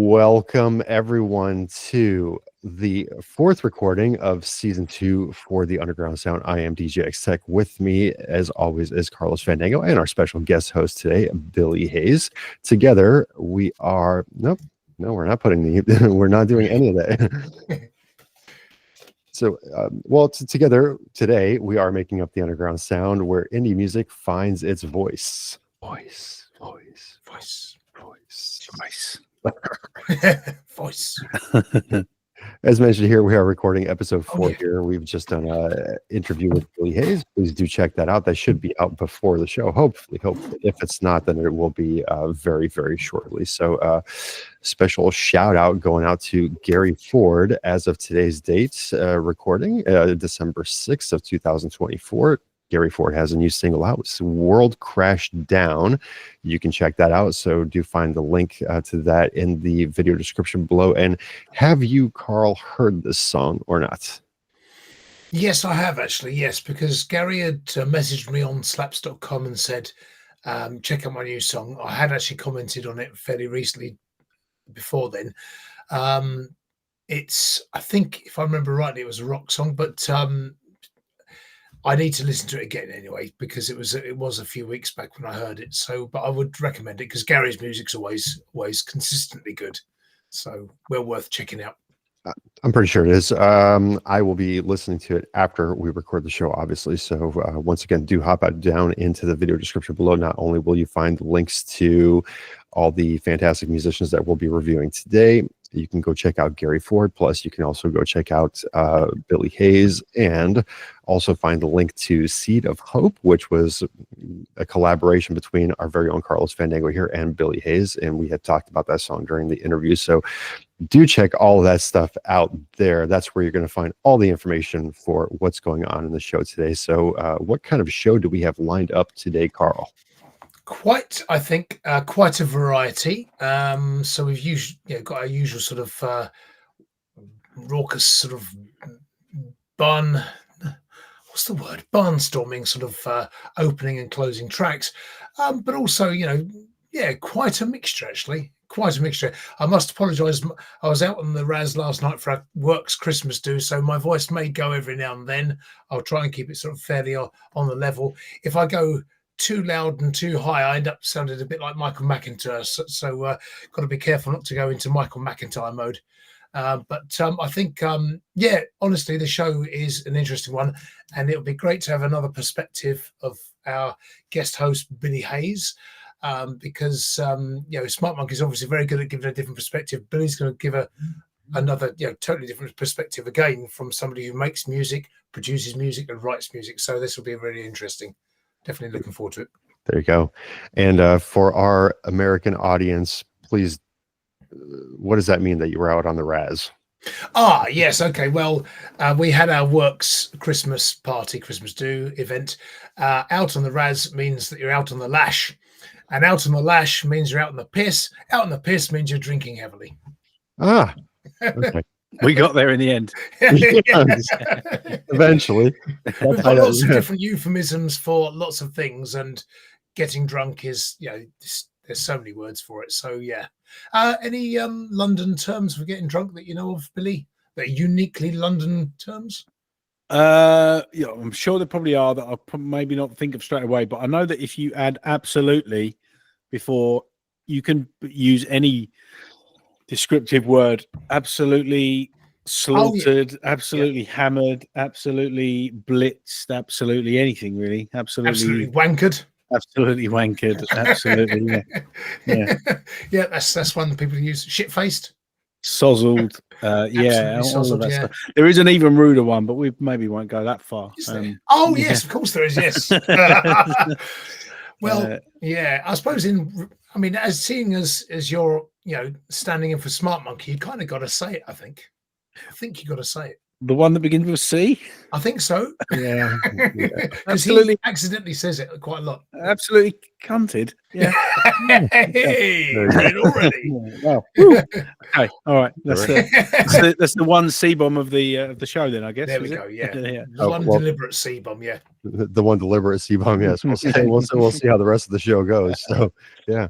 Welcome everyone to the fourth recording of season 2 for the Underground Sound. I am DJ X Tech. With me, as always, is Carlos Fandango and our special guest host today, Billy Hayes. Together, we are no, we're not putting the we're not doing any of that. So, together today we are making up the Underground Sound, where indie music finds its voice. Voice. As mentioned here, we are recording episode 4 here. We've just done an interview with Billy Hayes. Please do check that out. That should be out before the show. Hopefully. If it's not, then it will be very, very shortly. So special shout out going out to Gary Ford as of today's date, recording December 6th of 2024. Gary Ford has a new single out. It's World Crashed Down. You can check that out. So do find the link to that in the video description below. And have you, Carl, heard this song or not? Yes, I have actually. Yes, because Gary had messaged me on slaps.com and said, check out my new song. I had actually commented on it fairly recently before then. It's, I think, if I remember rightly, it was a rock song, but I need to listen to it again anyway, because it was a few weeks back when I heard it. So, but I would recommend it because Gary's music's always consistently good. So well worth checking out. I'm pretty sure it is. I will be listening to it after we record the show, obviously. So once again, do hop out down into the video description below. Not only will you find links to all the fantastic musicians that we'll be reviewing today, you can go check out Gary Ford. Plus, you can also go check out Billy Hayes, and also find the link to Seed of Hope, which was a collaboration between our very own Carlos Fandango here and Billy Hayes. And we had talked about that song during the interview. So do check all of that stuff out there. That's where you're going to find all the information for what's going on in the show today. So what kind of show do we have lined up today, Carl? Quite a variety. So we've got our usual sort of raucous sort of barnstorming sort of opening and closing tracks, but also quite a mixture actually. Quite a mixture. I must apologise. I was out on the Raz last night for our works Christmas do, so my voice may go every now and then. I'll try and keep it sort of fairly on the level. If I go too loud and too high, I end up sounding a bit like Michael McIntyre. So got to be careful not to go into Michael McIntyre mode. But I think, honestly, the show is an interesting one, and it'll be great to have another perspective of our guest host, Billy Hayes, because, Smart Monkey is obviously very good at giving a different perspective. Billy's going to give another, totally different perspective again from somebody who makes music, produces music, and writes music. So this will be really interesting. Definitely looking forward to it. There you go. And for our American audience, please, what does that mean that you were out on the Raz? Yes. Okay. Well, we had our works Christmas do event. Out on the Raz means that you're out on the lash, and out on the lash means you're out on the piss. Out on the piss means you're drinking heavily. Okay. We got there in the end. Eventually. We've got lots of different euphemisms for lots of things, and getting drunk is, there's so many words for it. So, yeah. Any London terms for getting drunk that you know of, Billy? That are uniquely London terms? I'm sure there probably are that I'll maybe not think of straight away, but I know that if you add absolutely before, you can use any descriptive word. Absolutely slaughtered, absolutely hammered, absolutely blitzed, absolutely anything really. Absolutely wankered. Absolutely wankered. Absolutely. Yeah, that's one that people use. Shit-faced. Sozzled. Sozzled, yeah. There is an even ruder one, but we maybe won't go that far. Yes, of course there is, yes. Well, I suppose as seeing as you're, standing in for Smart Monkey, you kind of got to say it, I think. You got to say it. The one that begins with C? I think so. Yeah. Absolutely. He accidentally says it quite a lot. Absolutely cunted. Yeah. Hey, already. Wow. Okay. All right. That's the one C-bomb of the show then, I guess. There we go. Yeah. The one deliberate C-bomb. Yeah. The one deliberate C-bomb. Yes. We'll see how the rest of the show goes. So, yeah.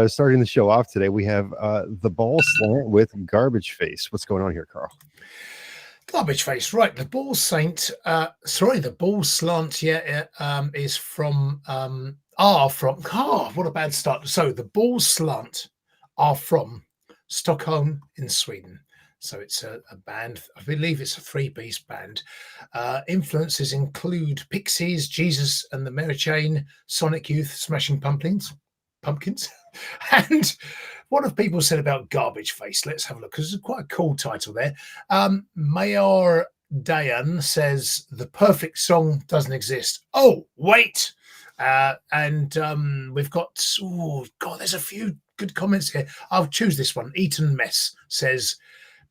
starting the show off today, we have the Bawl Slant with Garbage Face. What's going on here, Carl? Garbage Face, right? The Bawl Slant, the Bawl Slant, is from what a bad start. So the Bawl Slant are from Stockholm in Sweden. So it's a band. I believe it's a 3-piece band. Influences include Pixies, Jesus and the Mary Chain, Sonic Youth, Smashing Pumpkins. And what have people said about Garbage Face? Let's have a look, because it's quite a cool title there. Mayor Dayan says the perfect song doesn't exist. Oh, wait. And we've got, there's a few good comments here. I'll choose this one. Eaton Mess says,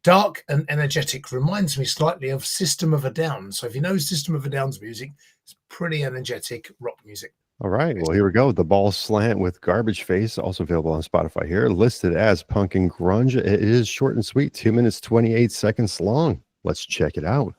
dark and energetic, reminds me slightly of System of a Down. So if you know System of a Down's music, it's pretty energetic rock music. All right, well, here we go. The Bawl Slant with Garbage Face, also available on Spotify here, listed as punk and grunge. It is short and sweet, 2 minutes, 28 seconds long. Let's check it out.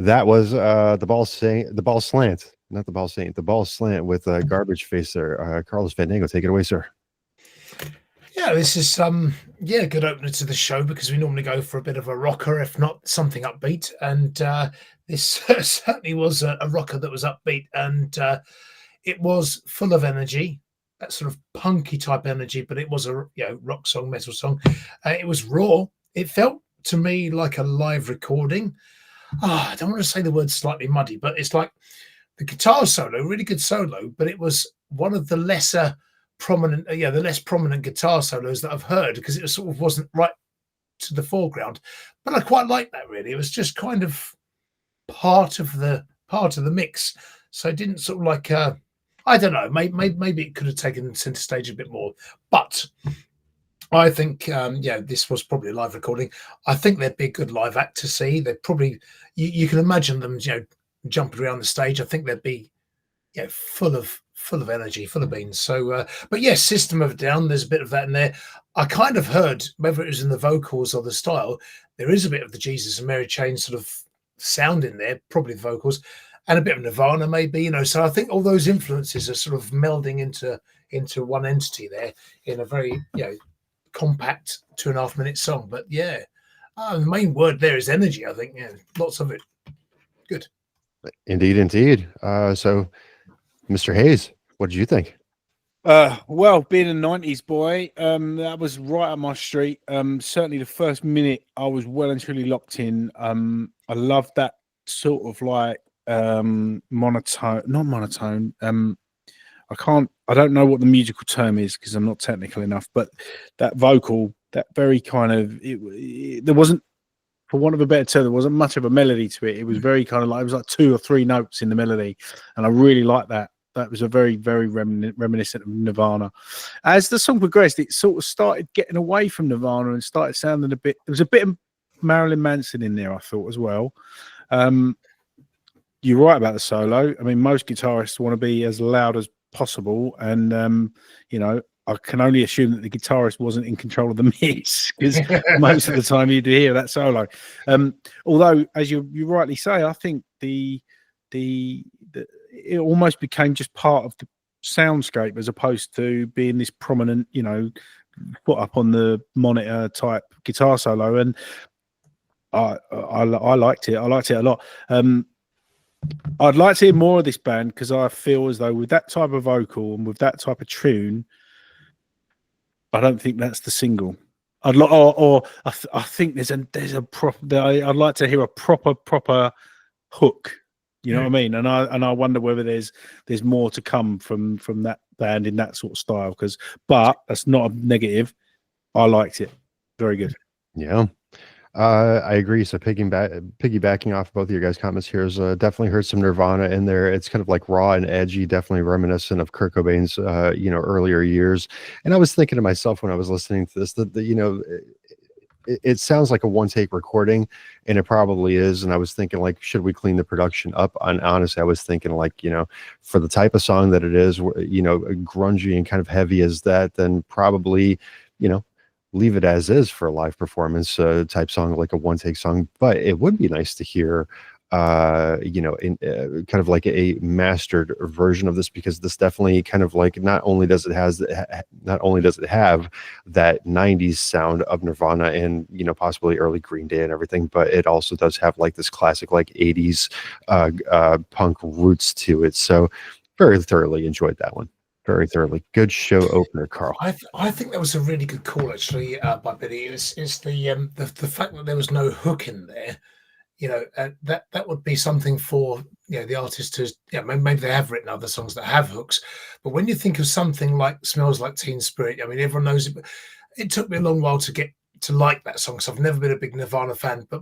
That was the Bawl Slant, not the Bawl Slant, the Bawl Slant with Garbage Face there. Carlos Fandango, take it away, sir. Yeah, this is a good opener to the show, because we normally go for a bit of a rocker, if not something upbeat. And this certainly was a rocker that was upbeat, and it was full of energy, that sort of punky type energy, but it was a rock song, metal song. It was raw. It felt to me like a live recording. I don't want to say the word slightly muddy, but it's like the guitar solo, really good solo, but it was one of the lesser prominent, the less prominent guitar solos that I've heard, because it sort of wasn't right to the foreground. But I quite like that, really. It was just kind of part of the mix. So it didn't sort of like, I don't know, maybe it could have taken center stage a bit more. But I think, this was probably a live recording. I think they'd be a good live act to see. They'd probably, you can imagine them, jumping around the stage. I think they'd be, full of energy, full of beans. So, but yes, System of a Down, there's a bit of that in there. I kind of heard, whether it was in the vocals or the style, there is a bit of the Jesus and Mary Chain sort of sound in there, probably the vocals, and a bit of Nirvana maybe, So I think all those influences are sort of melding into one entity there in a very, compact 2.5-minute song. But yeah, the main word there is energy. I think lots of it. Good. Indeed. So, Mr. Hayes, what did you think? Well, being a 90s boy, that was right up my street. Certainly the first minute I was well and truly locked in. I love that sort of like monotone, not monotone. I don't know what the musical term is because I'm not technical enough, but that vocal, that very kind of, there wasn't, for want of a better term, there wasn't much of a melody to it. It was very kind of like, it was like 2 or 3 notes in the melody. And I really liked that. That was a very, very reminiscent of Nirvana. As the song progressed, it sort of started getting away from Nirvana and started sounding a bit, there was a bit of Marilyn Manson in there, I thought, as well. You're right about the solo. I mean, most guitarists want to be as loud as possible. And, you know, I can only assume that the guitarist wasn't in control of the mix because most of the time you do hear that solo. Although, as you rightly say, I think it almost became just part of the soundscape as opposed to being this prominent, you know, put up on the monitor type guitar solo. And I liked it. I liked it a lot. I'd like to hear more of this band because I feel as though with that type of vocal and with that type of tune, I don't think that's the single. I think there's a proper. I'd like to hear a proper hook. You know what I mean? And I wonder whether there's more to come from that band in that sort of style. But that's not a negative. I liked it. Very good. Yeah. I agree. So piggybacking off both of your guys' comments here is definitely heard some Nirvana in there. It's kind of like raw and edgy, definitely reminiscent of Kurt Cobain's earlier years. And I was thinking to myself when I was listening to this that it sounds like a one-take recording, and it probably is. And I was thinking, like, should we clean the production up? And honestly, I was thinking, like, for the type of song that it is, grungy and kind of heavy as that, then probably, leave it as is for a live performance type song, like a one-take song. But it would be nice to hear in kind of like a mastered version of this, because this definitely kind of like not only does it have that 90s sound of Nirvana and possibly early Green Day and everything, but it also does have like this classic like 80s punk roots to it. So very thoroughly enjoyed that one. Very thoroughly. Good show opener, Carl. I think that was a really good call, actually, by Billy. It's the fact that there was no hook in there. That would be something for the artist to maybe they have written other songs that have hooks, but when you think of something like Smells Like Teen Spirit, I mean, everyone knows it, but it took me a long while to get to like that song, so I've never been a big Nirvana fan, but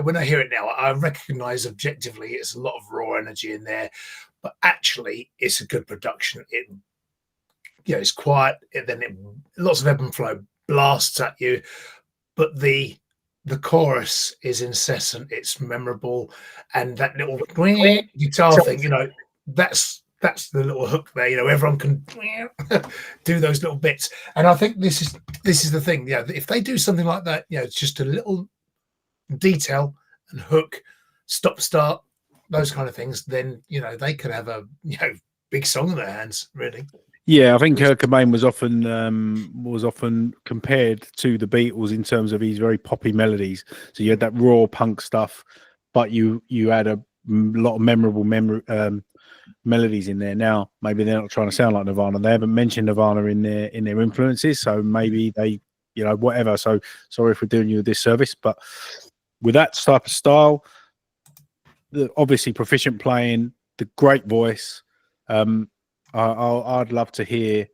when I hear it now, I recognize objectively it's a lot of raw energy in there, but actually it's a good production. It's quiet, and then lots of ebb and flow blasts at you, but the chorus is incessant. It's memorable, and that little guitar thing, that's the little hook there. Everyone can do those little bits, and I think this is the thing. If they do something like that, it's just a little detail and hook, stop, start, those kind of things. Then they could have a big song in their hands, really. Yeah, I think Kurt Cobain was often compared to the Beatles in terms of his very poppy melodies. So you had that raw punk stuff, but you had a lot of memorable melodies in there. Now, maybe they're not trying to sound like Nirvana. They haven't mentioned Nirvana in their influences, so maybe they, whatever. So sorry if we're doing you a disservice, but with that type of style, the obviously proficient playing, the great voice. I'd love to hear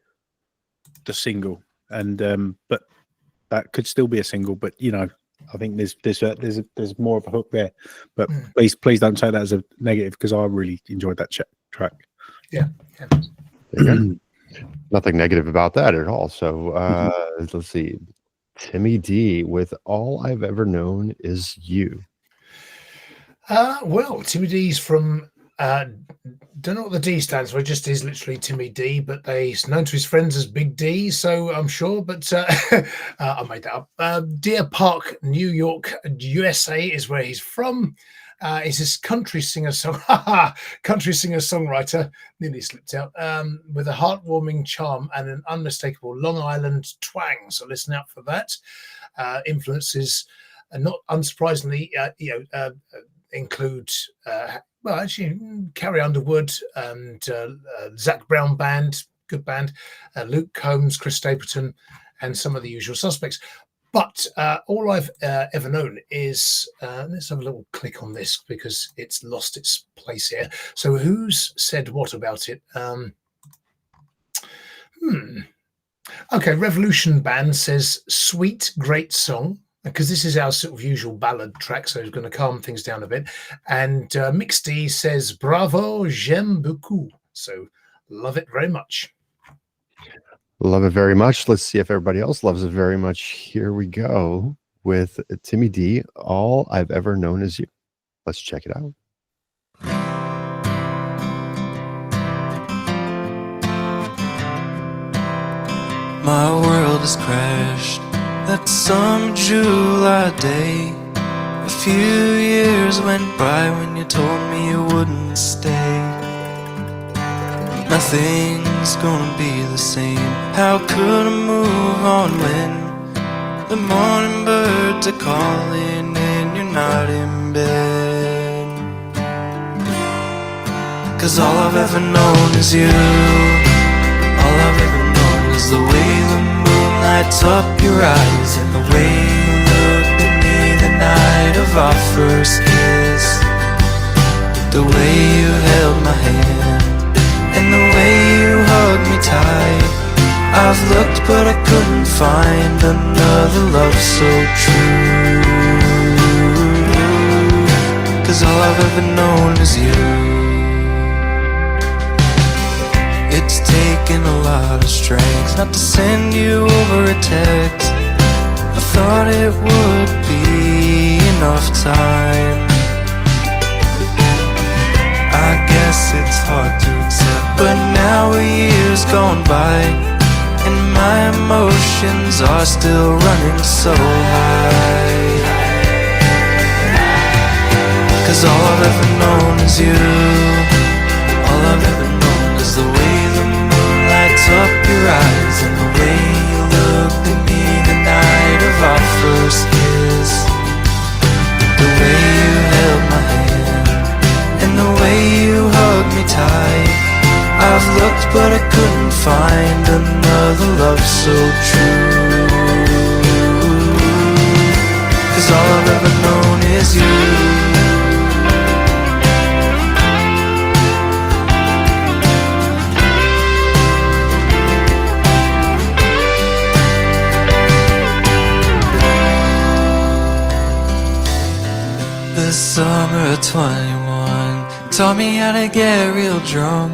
the single, and but that could still be a single. But I think there's more of a hook there. But please don't take that as a negative, because I really enjoyed that track. Yeah. Nothing negative about that at all. So let's see, Timmy D with All I've Ever Known Is You. Well, Timmy D's from. Don't know what the D stands for. It just is literally Timmy D, but he's known to his friends as Big D, so I'm sure. But I made that up. Deer Park, New York, USA is where he's from. It's this country singer songwriter, nearly slipped out, with a heartwarming charm and an unmistakable Long Island twang. So listen out for that. Influences, not unsurprisingly, include well, actually, Carrie Underwood and Zach Brown Band, good band, Luke Combs, Chris Stapleton, and some of the usual suspects. But all I've ever known is, let's have a little click on this because it's lost its place here. So who's said what about it? Okay, Revolution Band says, sweet, great song, because this is our sort of usual ballad track, so it's going to calm things down a bit. And Mix D says, bravo, j'aime beaucoup. So love it very much. Love it very much. Let's see if everybody else loves it very much. Here we go with Timmy D, All I've Ever Known Is You. Let's check it out. My world has crashed that some July day. A few years went by when you told me you wouldn't stay. Nothing's gonna be the same. How could I move on when the morning birds are calling and you're not in bed? 'Cause all I've ever known is you. All I've ever known is the way the moon lights up your eyes and the way you looked at me the night of our first kiss. The way you held my hand and the way you hugged me tight. I've looked but I couldn't find another love so true. 'Cause all I've ever known is you. It's taken a lot of strength not to send you over a text. I thought it would be enough time. I guess it's hard to accept, but now a year's gone by and my emotions are still running so high. 'Cause all I've ever known is you. All I've ever known is the way the moon lights up your eyes and the way you looked at me the night of our first kiss. The way you held my hand and the way you hugged me tight. I've looked but I couldn't find another love so true. 'Cause all I've ever known is you. The summer of 21 taught me how to get real drunk.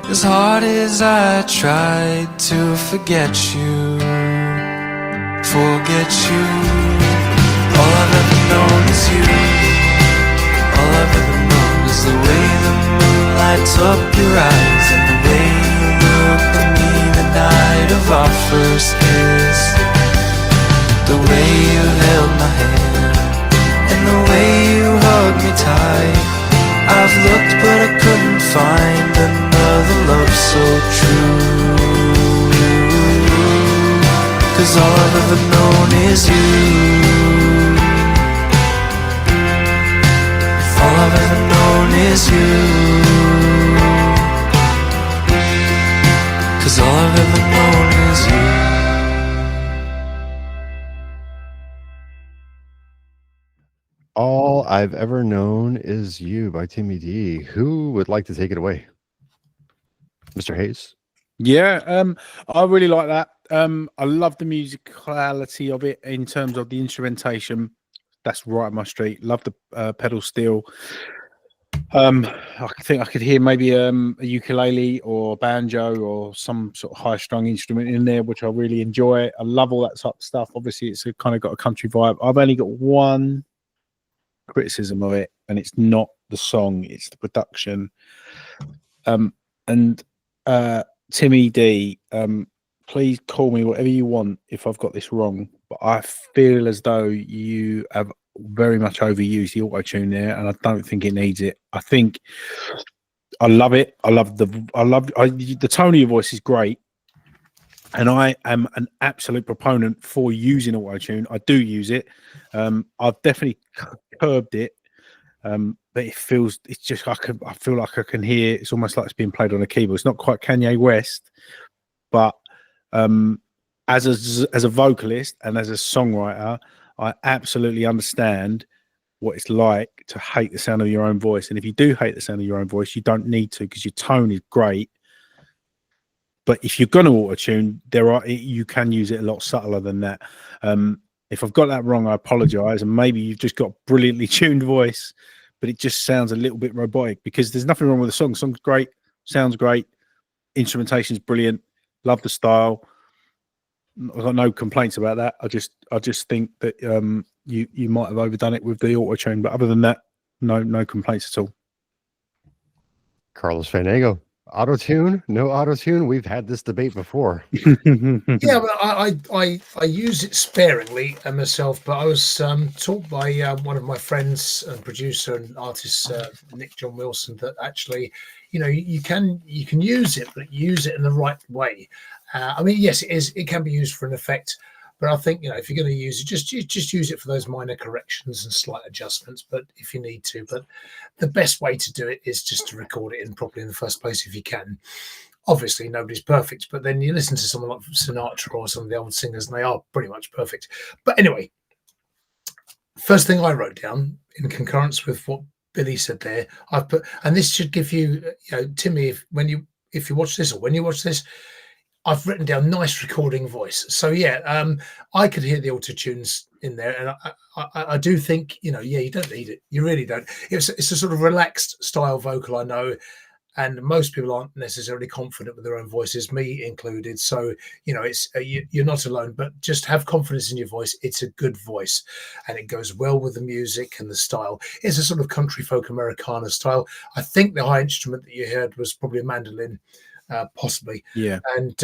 As hard as I tried to forget you, all I've ever known is you. All I've ever known is the way the moon lights up your eyes and the way you looked at me the night of our first kiss. The way you held my hand and the way you hugged me tight. I've looked but I couldn't find another love so true. 'Cause all I've ever known is you. All I've ever known is you. 'Cause all I've ever known is you. All I've Ever Known Is You by Timmy D. Who would like to take it away? Mr. Hayes? Yeah, I really like that. I love the musicality of it in terms of the instrumentation. That's right up my street. Love the pedal steel. I think I could hear maybe a ukulele or a banjo or some sort of high-strung instrument in there, which I really enjoy. I love all that type of stuff. Obviously, it's kind of got a country vibe. I've only got one criticism of it, and it's not the song, it's the production. Timmy D, please call me whatever you want if I've got this wrong, but I feel as though you have very much overused the auto tune there, and I don't think it needs it. I think I love it. The tone of your voice is great, and I am an absolute proponent for using auto tune. I do use it. I've definitely curbed it, but it's just I feel like I can hear. It's almost like it's being played on a keyboard. It's not quite Kanye West, but as a vocalist and as a songwriter, I absolutely understand what it's like to hate the sound of your own voice. And if you do hate the sound of your own voice, you don't need to, because your tone is great. But if you're going to auto-tune, you can use it a lot subtler than that. If I've got that wrong, I apologize. And maybe you've just got a brilliantly tuned voice, but it just sounds a little bit robotic, because there's nothing wrong with the song. The song's great, sounds great, instrumentation's brilliant, love the style. I've got no complaints about that. I just think that you might have overdone it with the auto tune, but other than that, no complaints at all. Carlos Fandango, auto tune, no auto tune. We've had this debate before. Yeah, but I use it sparingly myself. But I was taught by one of my friends and producer and artist, Nick John Wilson, that actually, you can use it, but use it in the right way. I mean, yes, it can be used for an effect, but I think, if you're going to use it, just use it for those minor corrections and slight adjustments, but if you need to. But the best way to do it is just to record it in properly in the first place if you can. Obviously, nobody's perfect, but then you listen to someone like Sinatra or some of the old singers, and they are pretty much perfect. But anyway, first thing I wrote down in concurrence with what Billy said there, I've put, and this should give you, Timmy, if you watch this or when you watch this, I've written down nice recording voice. So yeah, I could hear the auto tunes in there, and I do think, you don't need it. You really don't. It's a sort of relaxed style vocal, I know, and most people aren't necessarily confident with their own voices, me included. So it's you're not alone. But just have confidence in your voice. It's a good voice, and it goes well with the music and the style. It's a sort of country folk Americana style. I think the high instrument that you heard was probably a mandolin. Possibly, yeah, and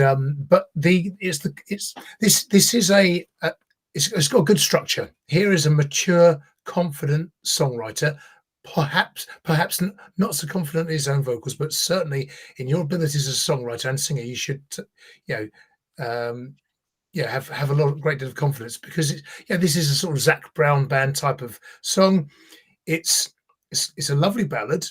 but it's got a good structure. Here is a mature, confident songwriter, perhaps not so confident in his own vocals, but certainly in your abilities as a songwriter and singer, you should have a great deal of confidence, because this is a sort of Zac Brown band type of song. It's a lovely ballad.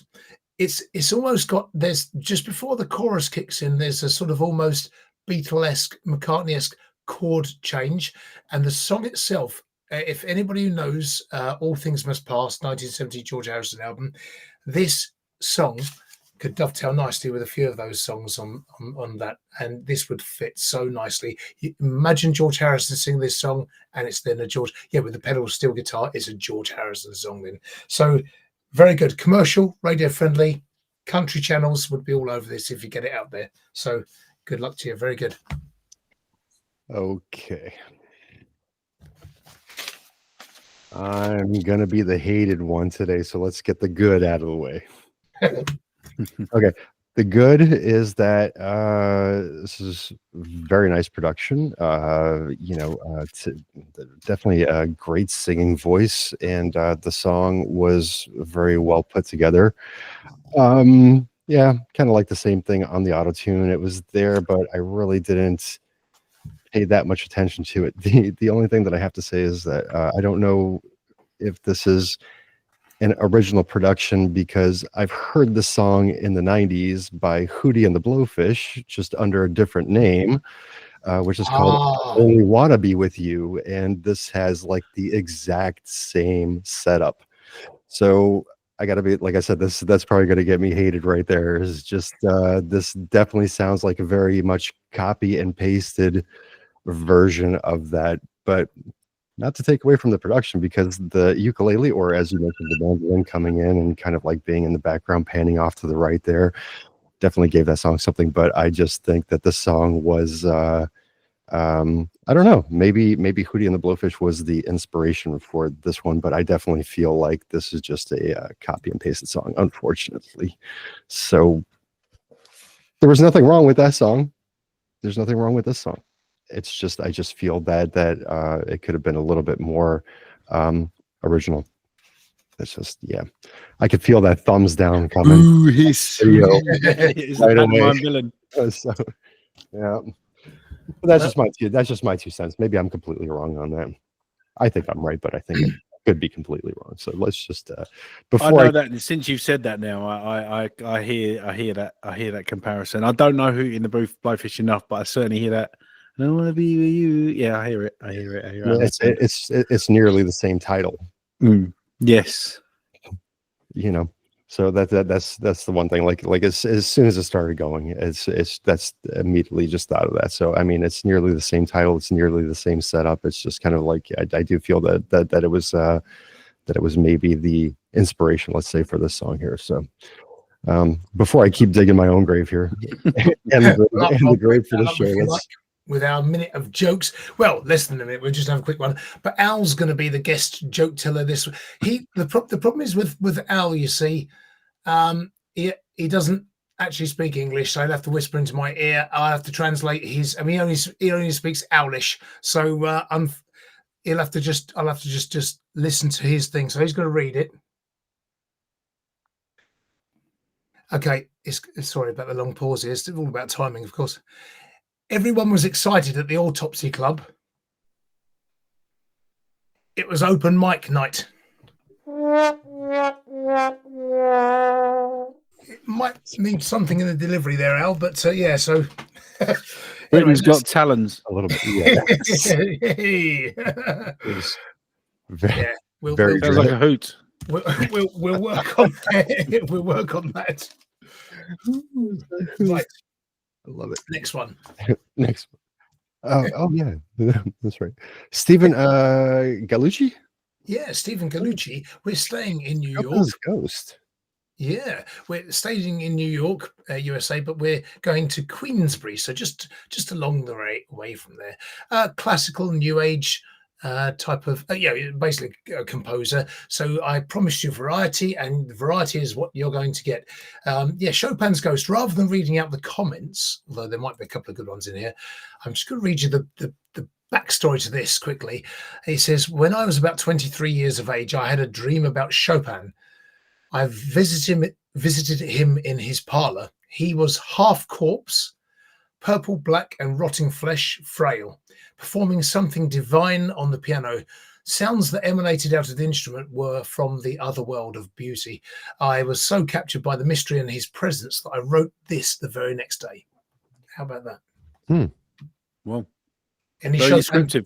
It's almost got, there's just before the chorus kicks in, there's a sort of almost Beatle-esque, McCartney-esque chord change, and the song itself, if anybody who knows All Things Must Pass, 1970 George Harrison album, this song could dovetail nicely with a few of those songs on that, and this would fit so nicely. You imagine George Harrison singing this song, and it's then with the pedal steel guitar, it's a George Harrison song then. So very good, commercial, radio friendly, country channels would be all over this if you get it out there. So good luck to you. Very good. Okay. I'm going to be the hated one today, so let's get the good out of the way. Okay. The good is that this is very nice production. Definitely a great singing voice, and the song was very well put together. Kind of like the same thing on the auto tune. It was there, but I really didn't pay that much attention to it. The only thing that I have to say is that I don't know if this is an original production, because I've heard the song in the 90s by Hootie and the Blowfish, just under a different name, which is called Only Wanna Be With You, and this has like the exact same setup. So I gotta be, like I said, that's probably gonna get me hated right there. Is just this definitely sounds like a very much copy and pasted version of that, but not to take away from the production, because the ukulele, or as you mentioned, the mandolin coming in and kind of like being in the background, panning off to the right there, definitely gave that song something. But I just think that the song was, I don't know, maybe Hootie and the Blowfish was the inspiration for this one, but I definitely feel like this is just a copy and pasted song, unfortunately. So there was nothing wrong with that song. There's nothing wrong with this song. It's just, I just feel that it could have been a little bit more original. It's just, yeah, I could feel that thumbs down coming. Ooh, he's Video he's a right away. pantomime villain. So, yeah, but that's just my 2 cents. Maybe I'm completely wrong on that. I think I'm right, but I think it could be completely wrong. So let's just I before know that, and since you've said that now, I hear that comparison. I don't know who in the booth Blowfish enough, but I certainly hear that. I don't want to be with you. Yeah, I hear it. I hear it. it's nearly the same title. Yes, You know, so that's the one thing. Like as soon as it started going, that's immediately just thought of that. So I mean, it's nearly the same title. It's nearly the same setup. It's just kind of like I do feel that it was maybe the inspiration, let's say, for this song here. So before I keep digging my own grave here, and the grave for the show, with our minute of jokes. Well, less than a minute. We'll just have a quick one. But Al's going to be the guest joke teller this. The problem is with Al. You see, he doesn't actually speak English, so I'll have to whisper into my ear. I'll have to translate his. I mean, he only speaks Owlish, so I'll have to just listen to his thing. So he's going to read it. Okay, sorry about the long pause here. It's all about timing, of course. Everyone was excited at the Autopsy Club. It was open mic night. It might need something in the delivery there, Al, but yeah, so... Britain's got talons. A little bit. Yeah. We'll Sounds like a hoot. We'll work on that. We'll work on that. Right. I love it. Next one. Oh yeah, that's right. Stephen Gallucci. Yeah, Stephen Gallucci. We're staying in New York. Chopin's Ghost. Yeah, we're staging in New York, USA, but we're going to Queensbury, so just along the way from there. Classical New Age type of basically a composer. So I promised you variety, and variety is what you're going to get. Chopin's Ghost. Rather than reading out the comments, although there might be a couple of good ones in here, I'm just going to read you the backstory to this quickly. He says, when I was about 23 years of age, I had a dream about Chopin. I visited him in his parlor. He was half corpse, purple, black, and rotting flesh, frail, performing something divine on the piano. Sounds that emanated out of the instrument were from the other world of beauty. I was so captured by the mystery and his presence that I wrote this the very next day. How about that? Well, and very descriptive.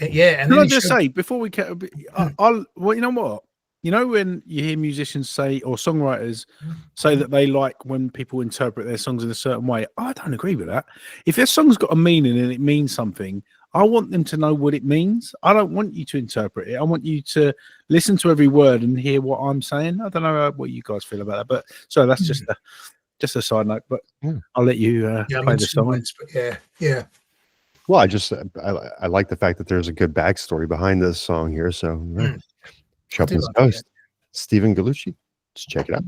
Yeah. And can I just say, before we well, you know what? You know, when you hear musicians say, or songwriters say that they like when people interpret their songs in a certain way, I don't agree with that. If their song's got a meaning and it means something, I want them to know what it means. I don't want you to interpret it. I want you to listen to every word and hear what I'm saying. I don't know what you guys feel about that, but so that's just a side note. But I'll let you play the song. Yeah. Well, I like the fact that there's a good backstory behind this song here. So. Chopin's Ghost, Stephen Gallucci. Let's check it out.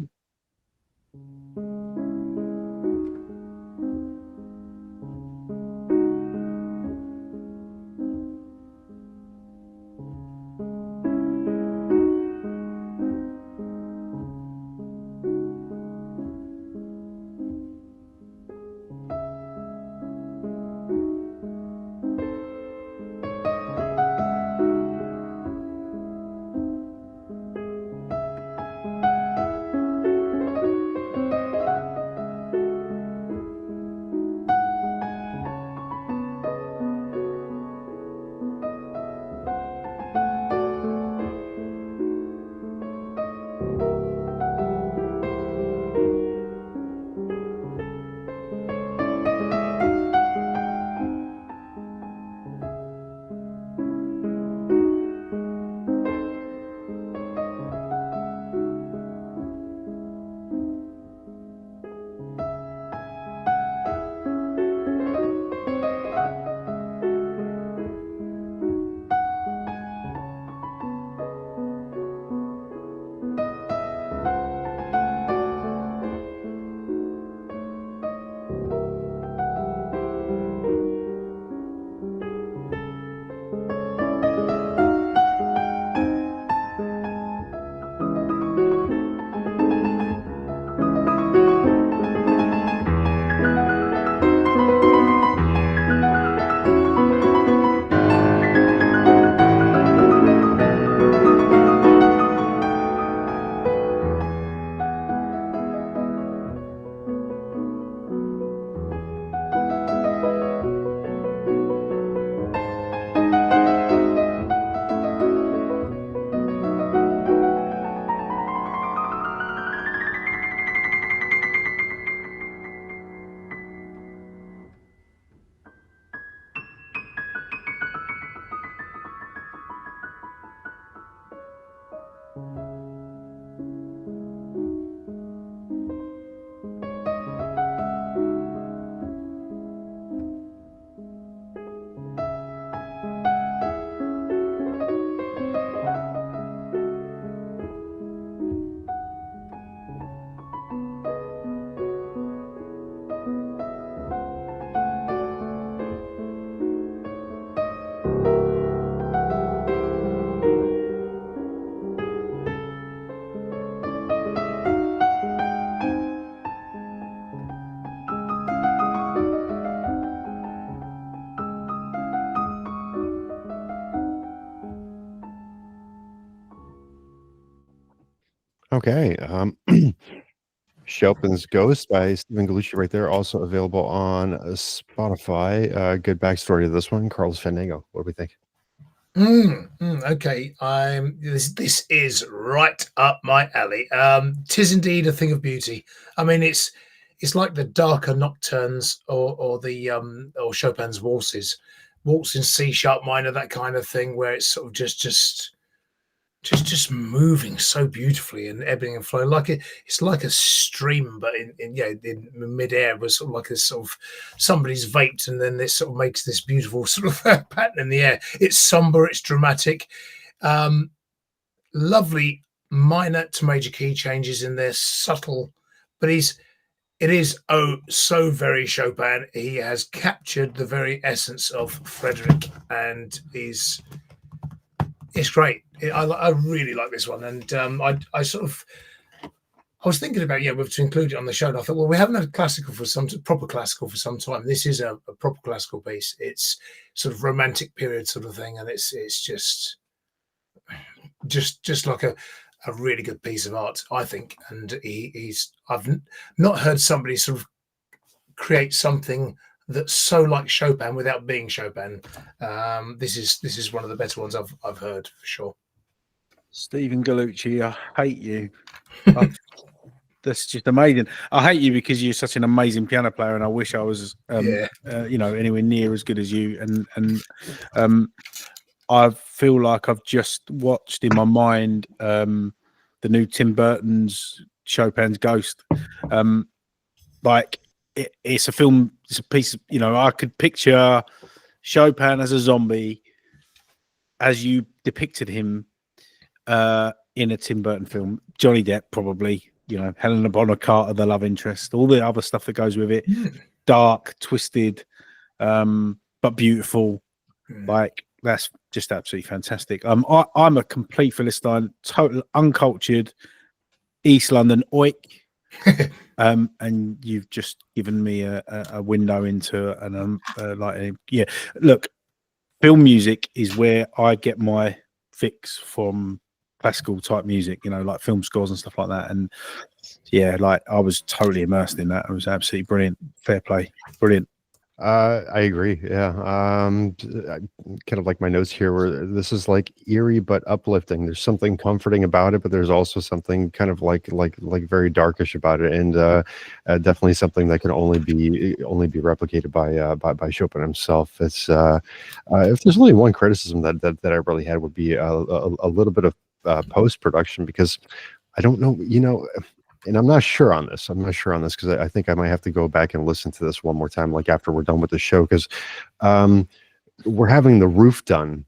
Okay. Chopin's Ghost by Stephen Gallucci right there. Also available on Spotify. Good backstory to this one. Carlos Fandango. What do we think? Okay, this is right up my alley. 'Tis indeed a thing of beauty. I mean, it's like the darker nocturnes or the or Chopin's waltzes, waltz in C sharp minor, that kind of thing, where it's sort of just moving so beautifully and ebbing and flowing, like it's like a stream, but in midair, was sort of like a sort of somebody's vaped, and then this sort of makes this beautiful sort of pattern in the air. It's somber, it's dramatic, lovely minor to major key changes in there, subtle, but it is so very Chopin. He has captured the very essence of Frederick, and it's great. I really like this one, and I was thinking about whether to include it on the show. And I thought, well, we haven't had proper classical for some time. This is a proper classical piece. It's sort of romantic period sort of thing, and it's just like a really good piece of art, I think. And I've not heard somebody sort of create something that's so like Chopin without being Chopin. This is one of the better ones I've heard for sure. Stephen Gallucci, I hate you. That's just amazing. I hate you because you're such an amazing piano player, and I wish I was, anywhere near as good as you. And I feel like I've just watched in my mind the new Tim Burton's Chopin's Ghost. It's a film. It's a piece of, I could picture Chopin as a zombie, as you depicted him in a Tim Burton film. Johnny Depp, probably, Helena Bonham Carter, the love interest, all the other stuff that goes with it. Dark, twisted, but beautiful. That's just absolutely fantastic. I'm a complete Philistine, total uncultured East London oik. And you've just given me a window into look, film music is where I get my fix from classical type music, like film scores and stuff like that. And I was totally immersed in that. It was absolutely brilliant. Fair play. Brilliant. I agree. Yeah. Kind of like my notes here, where this is like eerie but uplifting. There's something comforting about it, but there's also something kind of like very darkish about it, and definitely something that can only be replicated by Chopin himself. It's if there's only one criticism that I really had, would be a little bit of post production, because I don't know, and I'm not sure on this. Because I think I might have to go back and listen to this one more time, like after we're done with the show, because we're having the roof done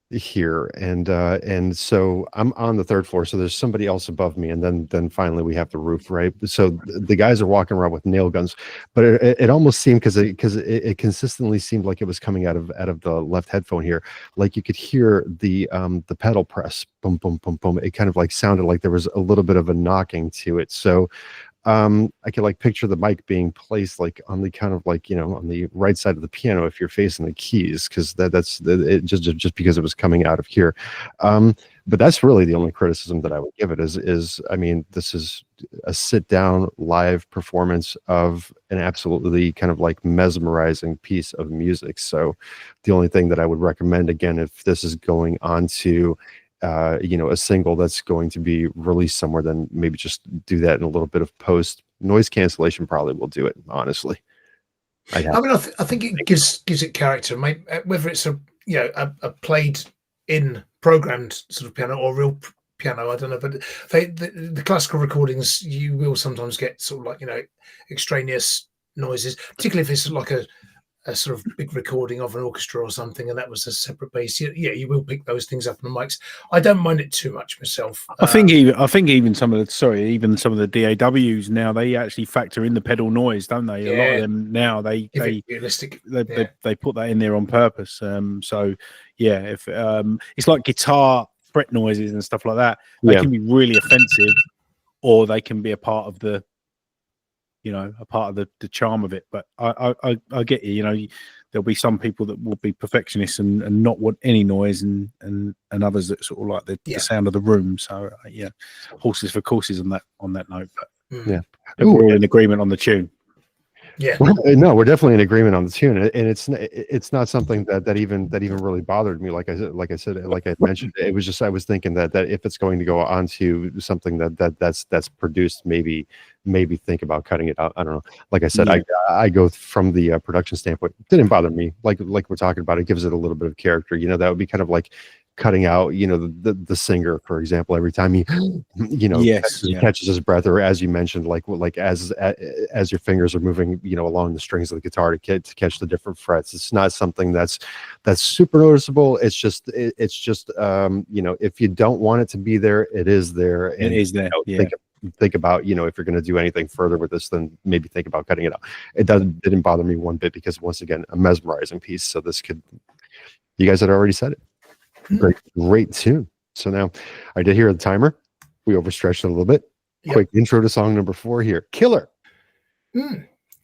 here, and so I'm on the third floor, so there's somebody else above me, and then finally we have the roof, right? So the guys are walking around with nail guns, but it almost seemed, because it consistently seemed like it was coming out of the left headphone here, like you could hear the pedal press, boom boom boom boom. It kind of like sounded like there was a little bit of a knocking to it. So I could like picture the mic being placed like on the kind of like, on the right side of the piano if you're facing the keys, because that's it, just because it was coming out of here. But that's really the only criticism that I would give it is I mean, this is a sit down live performance of an absolutely kind of like mesmerizing piece of music. So the only thing that I would recommend, again, if this is going on to a single that's going to be released somewhere, then maybe just do that in a little bit of post. Noise cancellation probably will do it, honestly. I think it gives it character, mate. Whether it's a played in programmed sort of piano or real piano, I don't know. But the classical recordings, you will sometimes get sort of like extraneous noises, particularly if it's like a sort of big recording of an orchestra or something, and that was a separate piece. You will pick those things up on the mics. I don't mind it too much myself. I think even some of the DAWs now, they actually factor in the pedal noise, don't they? A lot of them now they realistic. They put that in there on purpose. So if it's like guitar fret noises and stuff like that, they can be really offensive, or they can be a part of the the charm of it. But I get you. there'll be some people that will be perfectionists and not want any noise, and others that sort of like the sound of the room. So yeah, horses for courses on that note. But yeah, we're all in agreement on the tune. Yeah, no, we're definitely in agreement on the tune, and it's not something that even really bothered me. Like I mentioned, it was just I was thinking that if it's going to go onto something that's produced, maybe think about cutting it out. I don't know. Like I said, I go from the production standpoint. It didn't bother me. Like we're talking about, it gives it a little bit of character. That would be kind of like cutting out, the singer, for example, every time he, catches his breath, or as you mentioned, like as your fingers are moving, along the strings of the guitar to catch the different frets. It's not something that's super noticeable. It's just if you don't want it to be there, it is there. And, it is there. Think about, if you're going to do anything further with this, then maybe think about cutting it out. It didn't bother me one bit, because once again, a mesmerizing piece. So you guys had already said it. Great tune. So now I did hear the timer. We overstretched it a little bit. Yep. Quick intro to song number 4 here. Killer.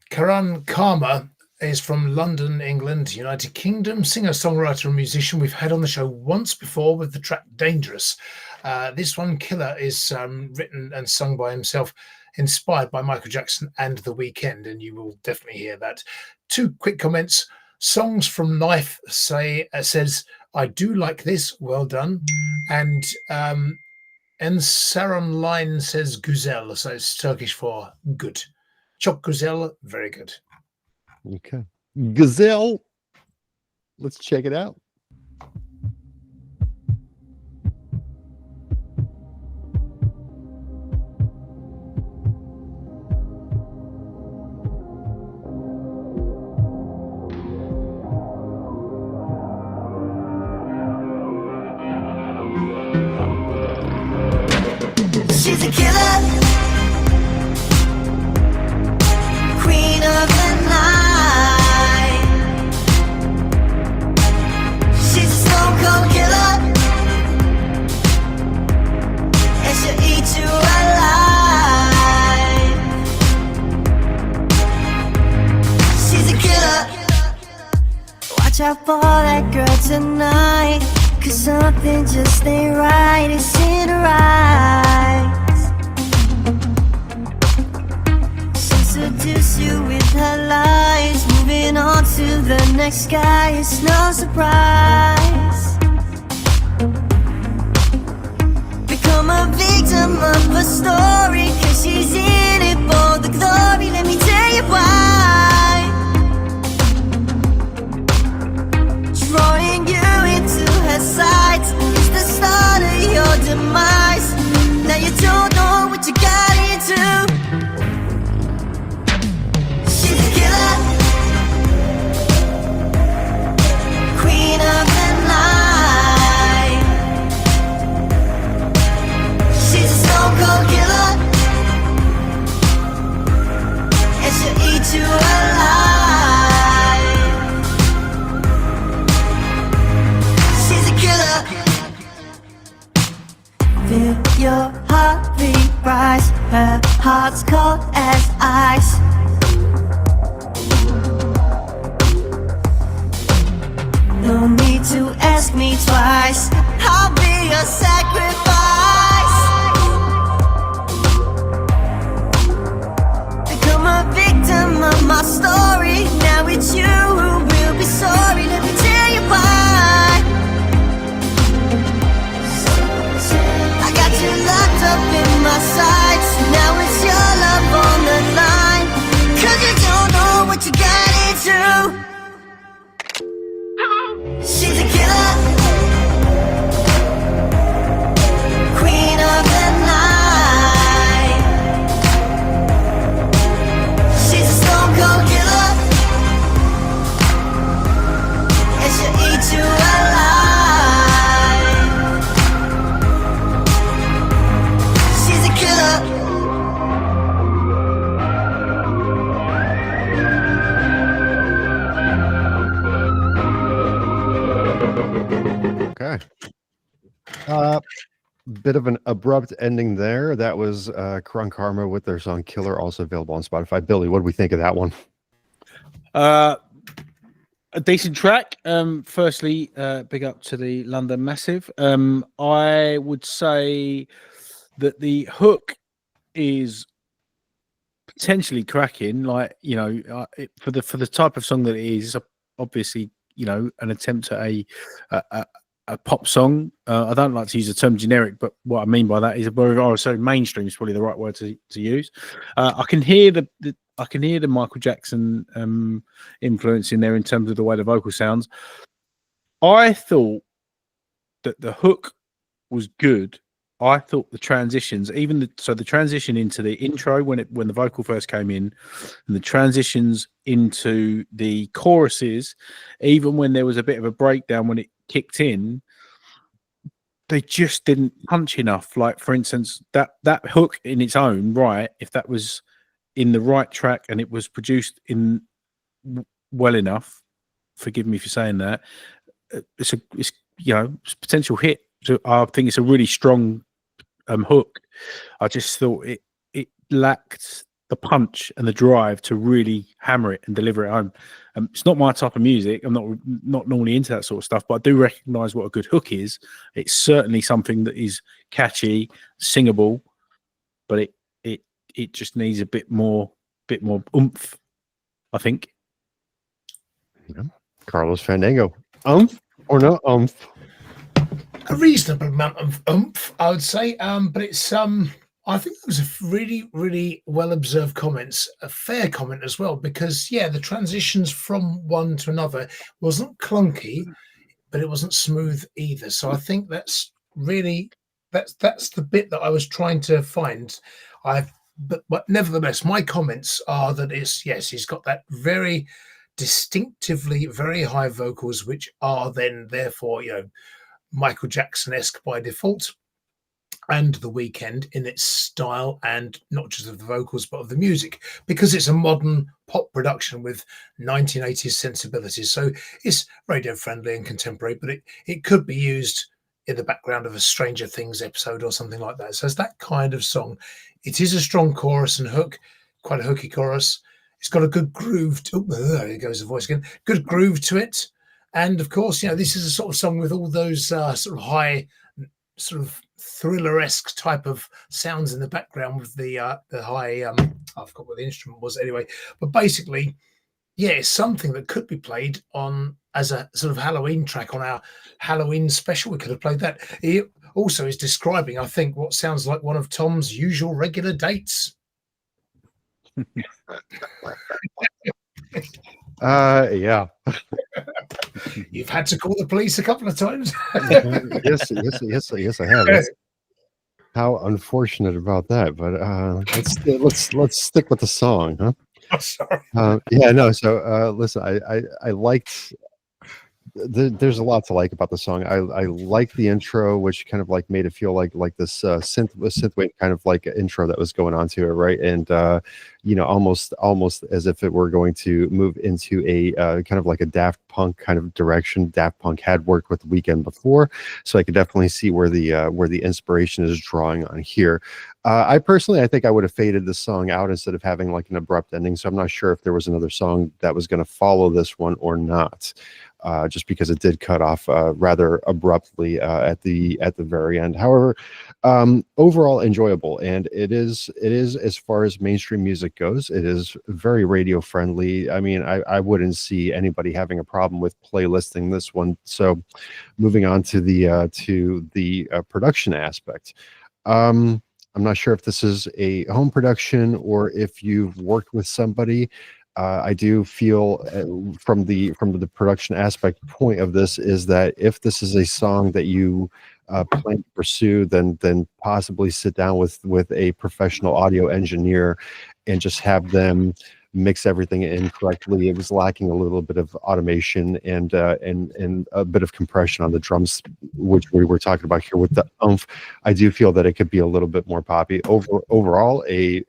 Karan Karma is from London, England, United Kingdom, singer, songwriter, and musician. We've had on the show once before with the track Dangerous. This one, Killer, is written and sung by himself, inspired by Michael Jackson and The Weeknd, and you will definitely hear that. 2 quick comments. Songs from Knife says, I do like this, well done. And Ensaram Line says Güzel, so it's Turkish for good. Çok güzel, very good. Okay. Gazelle. Let's check it out. She's a killer, queen of the night. She's a stone cold killer, and she'll eat you alive. She's a killer. Watch out for that girl tonight, 'cause something just ain't right. It's in her eyes. She'll seduce you with her lies, moving on to the next guy. It's no surprise. Become a victim of her story, 'cause she's in it for the glory. Let me tell you why. Drawing you into her sights is the start of your demise. Now you don't know what you got into. She's a killer, queen of the night. She's a stone cold killer, and she'll eat you alive. She's a killer. Feel your heartbeat rise. Her heart's cold as ice. No need to ask me twice. I'll be your sacrifice. Become a victim of my story. Now it's you who will be sorry. Let me tell you why. I got you locked up in my sights. Now it's your love on the line, 'cause you don't know what you got into. She's a killer, queen of the night. She's a stone cold killer, and she'll eat you alive. She's a killer. Okay. Bit of an abrupt ending there. That was Karan Karma with their song Killer, also available on Spotify. Billy, what do we think of that one? A decent track. Firstly, big up to the London Massive. I would say that the hook is potentially cracking. Like, you know, for the type of song that it is, obviously, you know, an attempt at a pop song. I don't like to use the term generic, but what I mean by that is, sorry, mainstream is probably the right word to use. I can hear the Michael Jackson influence in there in terms of the way the vocal sounds. I thought that the hook was good. I thought the transitions, the transition into the intro when the vocal first came in, and the transitions into the choruses, even when there was a bit of a breakdown when it kicked in, they just didn't punch enough. Like, for instance, that hook in its own right, if that was in the right track and it was produced in well enough, forgive me for saying that, it's a potential hit. So I think it's a really strong hook. I just thought it lacked the punch and the drive to really hammer it and deliver it home. It's not my type of music. I'm not normally into that sort of stuff, but I do recognize what a good hook is. It's certainly something that is catchy, singable, but it just needs a bit more oomph, I think. Yeah. Carlos Fandango, oomph or no oomph? A reasonable amount of oomph, I would say. But it's I think it was a really, really well observed comments, a fair comment as well, because the transitions from one to another wasn't clunky, but it wasn't smooth either. So I think that's really that's the bit that I was trying to find. But nevertheless, my comments are that he's got that very distinctively very high vocals, which are then therefore, Michael Jackson-esque by default, and The Weeknd in its style, and not just of the vocals but of the music, because it's a modern pop production with 1980s sensibilities. So it's radio friendly and contemporary, but it could be used in the background of a Stranger Things episode or something like that. So it's that kind of song. It is a strong chorus and hook, quite a hooky chorus. It's got a good groove there goes the voice again. Good groove to it. And of course, this is a sort of song with all those sort of high, sort of thriller-esque type of sounds in the background with the high. I forgot what the instrument was anyway. But basically, it's something that could be played on as a sort of Halloween track on our Halloween special. We could have played that. He also is describing, I think, what sounds like one of Tom's usual regular dates. Yeah. You've had to call the police a couple of times. yes, I have. How unfortunate about that, but let's stick with the song, huh? I'm sorry. So listen, I liked. There's a lot to like about the song. I like the intro, which kind of like made it feel like this synthwave kind of like intro that was going on to it, right? And almost as if it were going to move into a kind of like a Daft Punk kind of direction. Daft Punk had worked with The Weeknd before, so I could definitely see where the inspiration is drawing on here. I think I would have faded this song out instead of having like an abrupt ending. So I'm not sure if there was another song that was going to follow this one or not. Just because it did cut off rather abruptly at the very end. However, overall enjoyable, and it is as far as mainstream music goes, it is very radio friendly. I mean, I wouldn't see anybody having a problem with playlisting this one. So, moving on to the production aspect. I'm not sure if this is a home production or if you've worked with somebody. I do feel from the production aspect point of this is that if this is a song that you plan to pursue, then possibly sit down with a professional audio engineer and just have them mix everything in correctly. It was lacking a little bit of automation and a bit of compression on the drums, which we were talking about here with the oomph. I do feel that it could be a little bit more poppy. Overall, an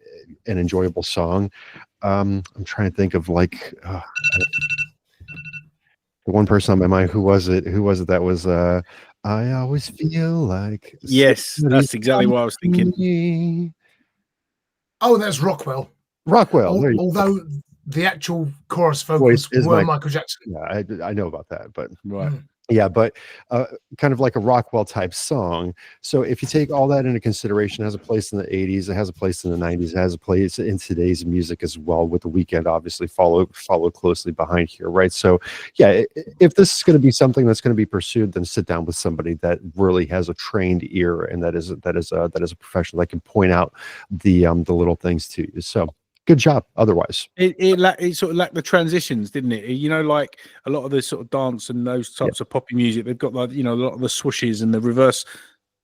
enjoyable song. I'm trying to think of like the one person on my mind. Who was it that was I always feel like, yes, that's exactly what I was thinking. Oh, that's Rockwell. Rockwell. Although the actual chorus Voice vocals is were Michael. Michael Jackson. Yeah, I know about that, but Right. yeah, but kind of like a Rockwell type song. So if you take all that into consideration, it has a place in the 80s, it has a place in the 90s, it has a place in today's music as well, with The Weeknd obviously follow closely behind here, right? So yeah, if this is going to be something that's going to be pursued, then sit down with somebody that really has a trained ear and that is a professional that can point out the little things to you. So good job otherwise. It sort of lacked the transitions, didn't it? You know, like a lot of the sort of dance and those types of poppy music, they've got like, you know, a lot of the swooshes and the reverse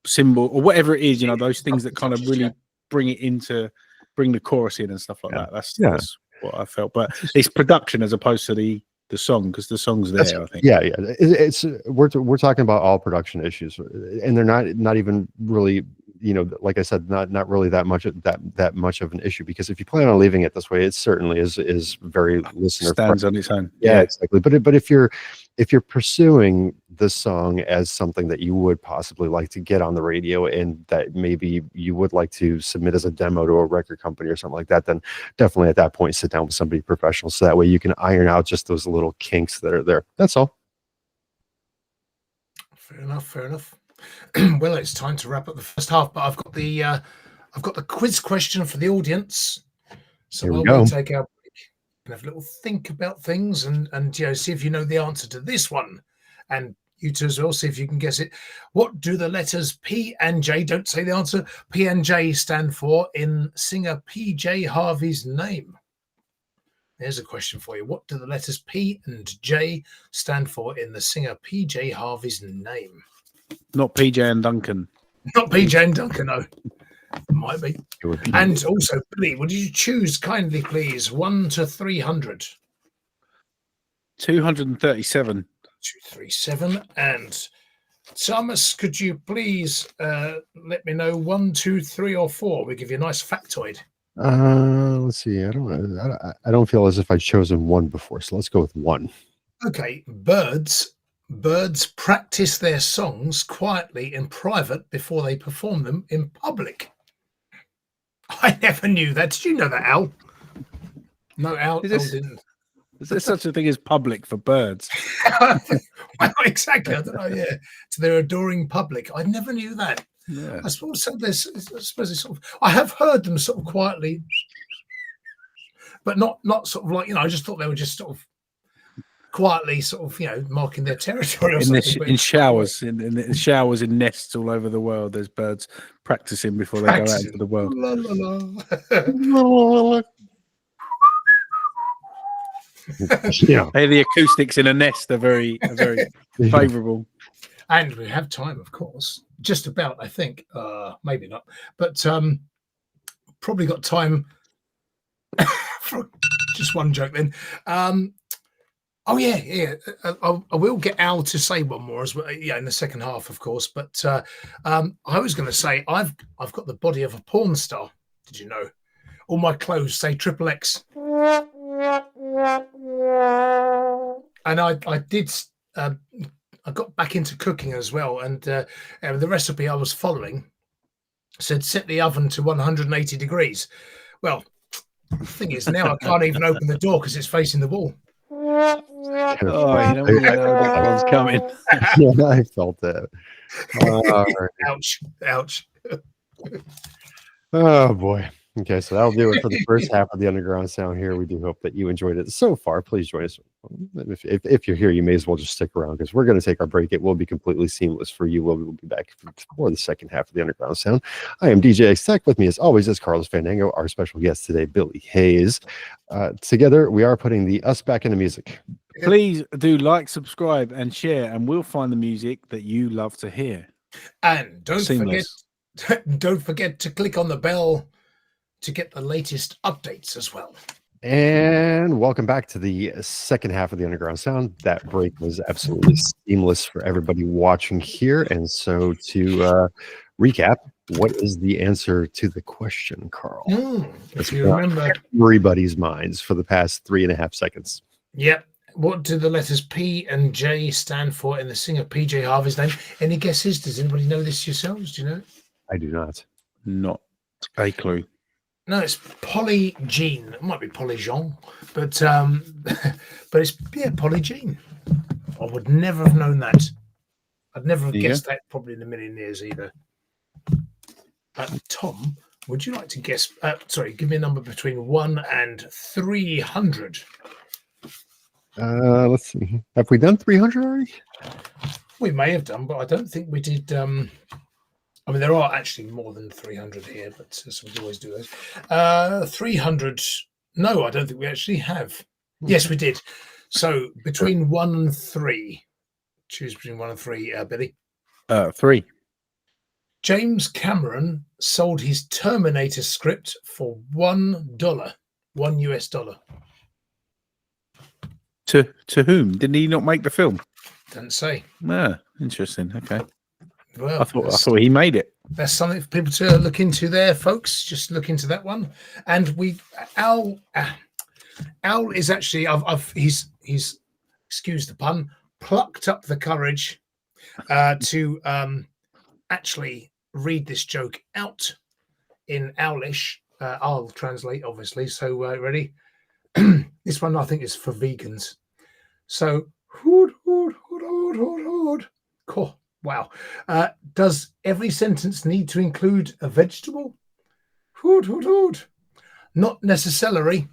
cymbal or whatever it is, you know, those things that kind of really bring the chorus in and stuff like that. That's what I felt. But it's production as opposed to the song, because the song's there, I think. Yeah. It's we're talking about all production issues, and they're not even really, you know, like I said, not really that much of an issue, because if you plan on leaving it this way, it certainly is very listener Stands friendly. on its own. Yeah, exactly. But if you're pursuing this song as something that you would possibly like to get on the radio, and that maybe you would like to submit as a demo to a record company or something like that, then definitely at that point sit down with somebody professional, so that way you can iron out just those little kinks that are there. That's all. Fair enough. Well, it's time to wrap up the first half, but I've got the quiz question for the audience. So while we take our break and have a little think about things, and you know, see if you know the answer to this one, and you two as well, see if you can guess it. What do the letters P and J, don't say the answer, P and J stand for in singer PJ Harvey's name? There's a question for you. What do the letters P and J stand for in the singer PJ Harvey's name? Not PJ and Duncan. Not PJ and Duncan, no. It might be. And also, Billy, would you choose kindly, please, 1 to 300? 237. 237. And Thomas, could you please let me know 1, 2, 3, or 4? We give you a nice factoid. Let's see. I don't feel as if I've chosen one before, so let's go with 1. Okay, birds practice their songs quietly in private before they perform them in public. I never knew that. Did you know that, Al? No, Al didn't. Is there such a thing as public for birds? Well, exactly. I don't know. Yeah, to their adoring public. I never knew that. Yeah. I suppose it's sort of. I have heard them sort of quietly, but not sort of like, you know. I just thought they were just sort of quietly, sort of, you know, marking their territory or something. In showers, in showers, in nests all over the world, there's birds practicing before they go out into the world. La, la, la. Yeah. Hey, the acoustics in a nest are very favourable. And we have time, of course, just about. I think, maybe not, but probably got time for just one joke then. Oh yeah. I will get Al to say one more as well. Yeah, in the second half, of course. But I was going to say I've got the body of a porn star. Did you know? All my clothes say XXX. And I did. I got back into cooking as well, and the recipe I was following said set the oven to 180 degrees. Well, the thing is, now I can't even open the door because it's facing the wall. Oh, you know that one's coming. Yeah, I felt that. Ouch. Oh boy. Okay, so that'll do it for the first half of the Underground Sound here. We do hope that you enjoyed it so far. Please join us. If you're here, you may as well just stick around, because we're going to take our break. It will be completely seamless for you. We'll be back for the second half of the Underground Sound. I am DJ X Tech. With me, as always, is Carlos Fandango, our special guest today, Billy Hayes. Together, we are putting us back into music. Please do like, subscribe, and share, and we'll find the music that you love to hear. And don't forget to click on the bell to get the latest updates as well. And welcome back to the second half of the Underground Sound. That break was absolutely seamless for everybody watching here. And so to recap, what is the answer to the question, Carl? If you remember, everybody's minds for the past 3.5 seconds. Yep. What do the letters P and J stand for in the singer PJ Harvey's name? Any guesses? Does anybody know this yourselves? Do you know? I do not. Not a clue. No, it's Polygene. It might be Polyjean, but but it's Polygene. I would never have known that. I'd never have There you guessed that probably in a million years either. Tom, would you like to guess? Sorry, give me a number between 1 and 300. Let's see. Have we done 300 already? We may have done, but I don't think we did. I mean, there are actually more than 300 here, but so we always do those. 300. No, I don't think we actually have. Yes, we did. So between 1 and 3. Choose between 1 and 3, Billy. 3. James Cameron sold his Terminator script for $1, $1 US. To whom? Didn't he not make the film? Don't say. Ah, interesting. Okay. Well, I thought he made it. That's something for people to look into there, folks. Just look into that one. And Al is actually he's excuse the pun, plucked up the courage to actually read this joke out in Owlish. I'll translate, obviously. So ready? This one I think is for vegans. So hood hood hood hood hood hood. Cool. Wow. Does every sentence need to include a vegetable? Hood, hood, hood. Not necessarily.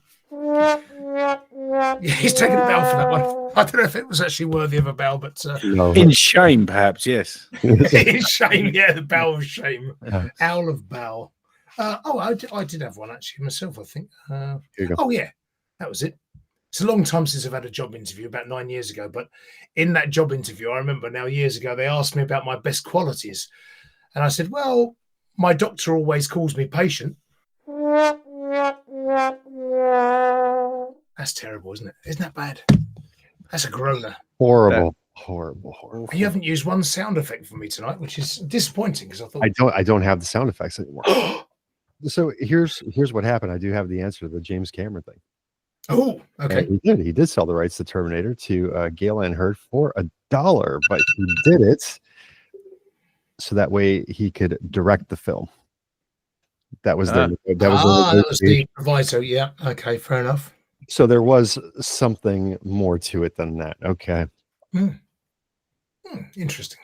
He's taken a bow for that one. I don't know if it was actually worthy of a bow, but No. In shame, perhaps, yes. it's shame. Yeah, the bow of shame. Yeah. Owl of bow. I did have one actually myself, I think. Here you go. Oh, yeah. That was it. It's a long time since I've had a job interview, about 9 years ago. But in that job interview, I remember now years ago, they asked me about my best qualities. And I said, well, my doctor always calls me patient. That's terrible, isn't it? Isn't that bad? That's a groaner. Horrible. You haven't used one sound effect for me tonight, which is disappointing because I thought I don't have the sound effects anymore. So here's what happened. I do have the answer to the James Cameron thing. Oh, okay. He did sell the rights to Terminator to Gale Ann Hurd for $1, but he did it so that way he could direct the film. That was the proviso. Yeah. Okay. Fair enough. So there was something more to it than that. Okay. Interesting.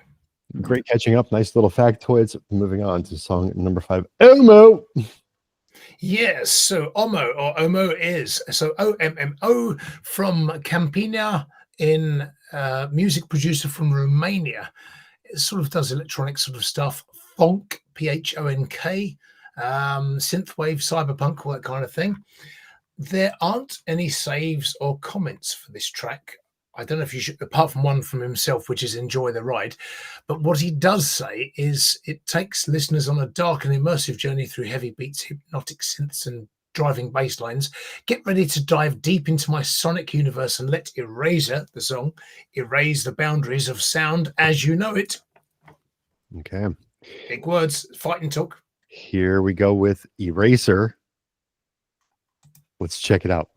Great catching up. Nice little factoids. Moving on to song number 5. OMMO. Yes. So OMMO is OMMO from Campina, in music producer from Romania. It sort of does electronic sort of stuff. Phonk, PHONK, synthwave, cyberpunk, all that kind of thing. There aren't any saves or comments for this track. I don't know if you should, apart from one from himself, which is enjoy the ride. But what he does say is it takes listeners on a dark and immersive journey through heavy beats, hypnotic synths, and driving bass lines. Get ready to dive deep into my sonic universe and let Eraser, the song, erase the boundaries of sound as you know it. Okay. Big words, fight and talk. Here we go with Eraser. Let's check it out.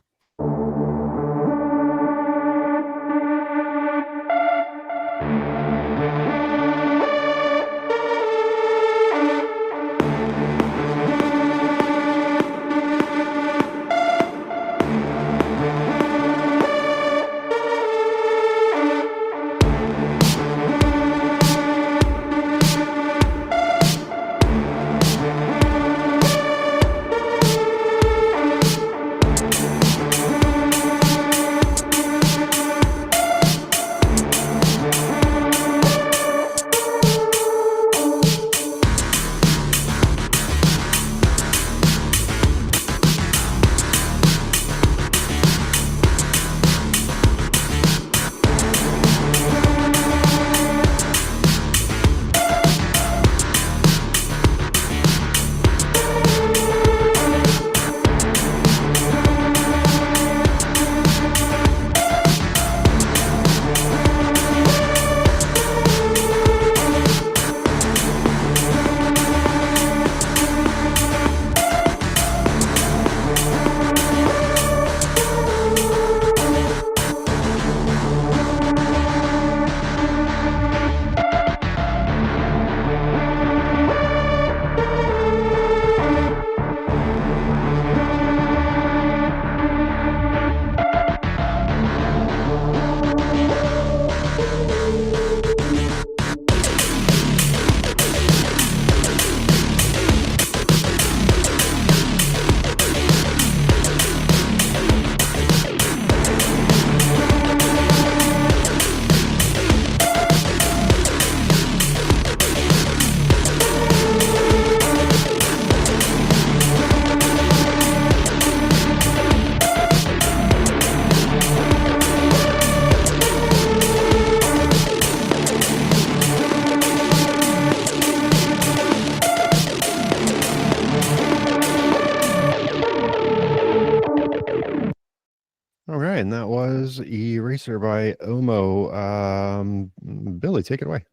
All right, and that was Eraser by OMMO. Billy, take it away.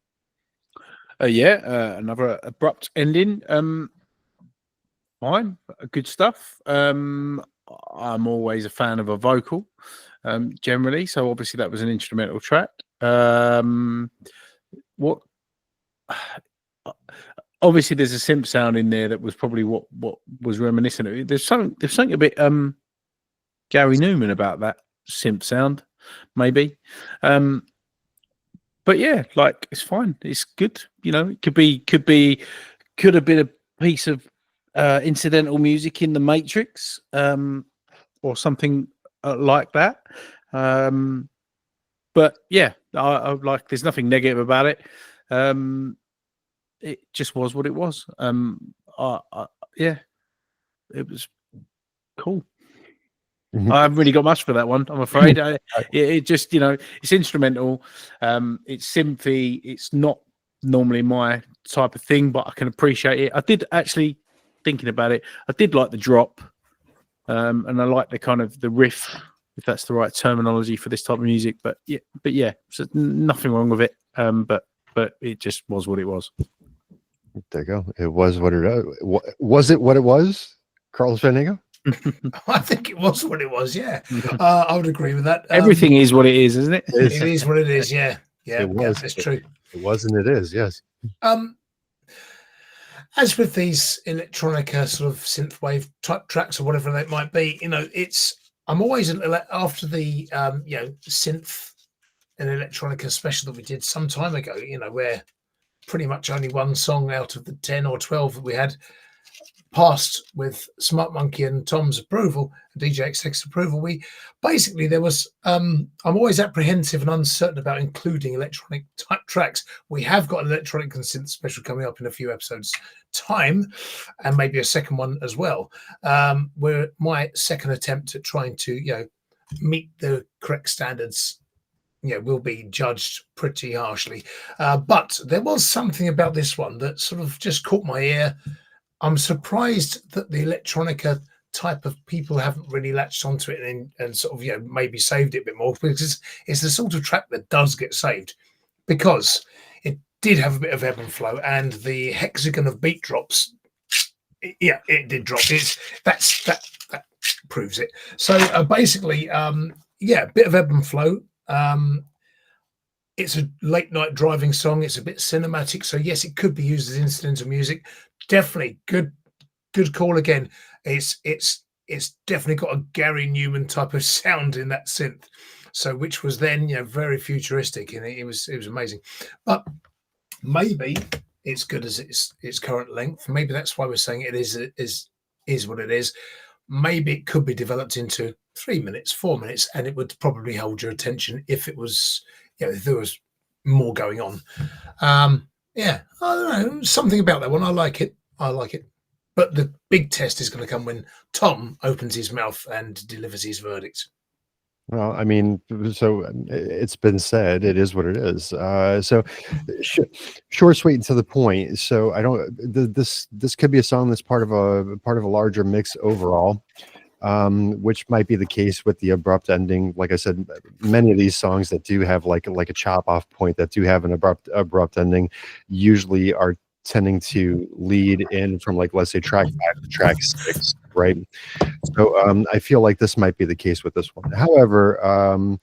Another abrupt ending. Fine, good stuff. I'm always a fan of a vocal, generally. So obviously that was an instrumental track. What? Obviously, there's a synth sound in there that was probably what was reminiscent of it. There's something a bit Gary Newman about that synth sound, maybe. But yeah, like it's fine. It's good. You know, it could have been a piece of incidental music in the Matrix, or something like that. But yeah, I like. There's nothing negative about it. It just was what it was. Yeah, it was cool. Mhm. I haven't really got much for that one, I'm afraid. It just, you know, it's instrumental. It's synthy. It's not normally my type of thing, but I can appreciate it. I did actually, thinking about it, I did like the drop, and I like the kind of the riff, if that's the right terminology for this type of music. But yeah, so nothing wrong with it. But it just was what it was. There you go. It was what it was. It what it was? Carlos Fandango? I think it was what it was. Yeah, I would agree with that. Everything is what it is, isn't it? It is what it is. Yeah, It was. that's true. It was and it is. Yes. As with these electronica sort of synthwave type tracks or whatever they might be, you know, I'm always after the synth and electronica special that we did some time ago. You know, where pretty much only one song out of the 10 or 12 that we had passed with Smart Monkey and Tom's approval, DJ XX's approval. There was I'm always apprehensive and uncertain about including electronic type tracks. We have got an electronic and synth special coming up in a few episodes time, and maybe a second one as well, where my second attempt at trying to meet the correct standards will be judged pretty harshly, but there was something about this one that sort of just caught my ear. I'm surprised that the electronica type of people haven't really latched onto it and sort of maybe saved it a bit more, because it's the sort of track that does get saved, because it did have a bit of ebb and flow, and the hexagon of beat drops, it did drop. That proves it. So basically, bit of ebb and flow. It's a late night driving song. It's a bit cinematic, so yes, it could be used as incidental music. Definitely good call again. It's definitely got a Gary Newman type of sound in that synth, so which was then very futuristic, and it was amazing. But maybe it's good as its current length. Maybe that's why we're saying it is what it is. Maybe it could be developed into 3 minutes, 4 minutes, and it would probably hold your attention if it was, if there was more going on. I don't know, something about that one. I like it. But the big test is going to come when Tom opens his mouth and delivers his verdict. Well, I mean, so it's been said, it is what it is. So short, sweet, and to the point. So I don't. This could be a song that's part of a larger mix overall, which might be the case with the abrupt ending. Like I said, many of these songs that do have like a chop off point, that do have an abrupt ending, usually are tending to lead in from, like, let's say track 5 to track 6, right? So I feel like this might be the case with this one. However,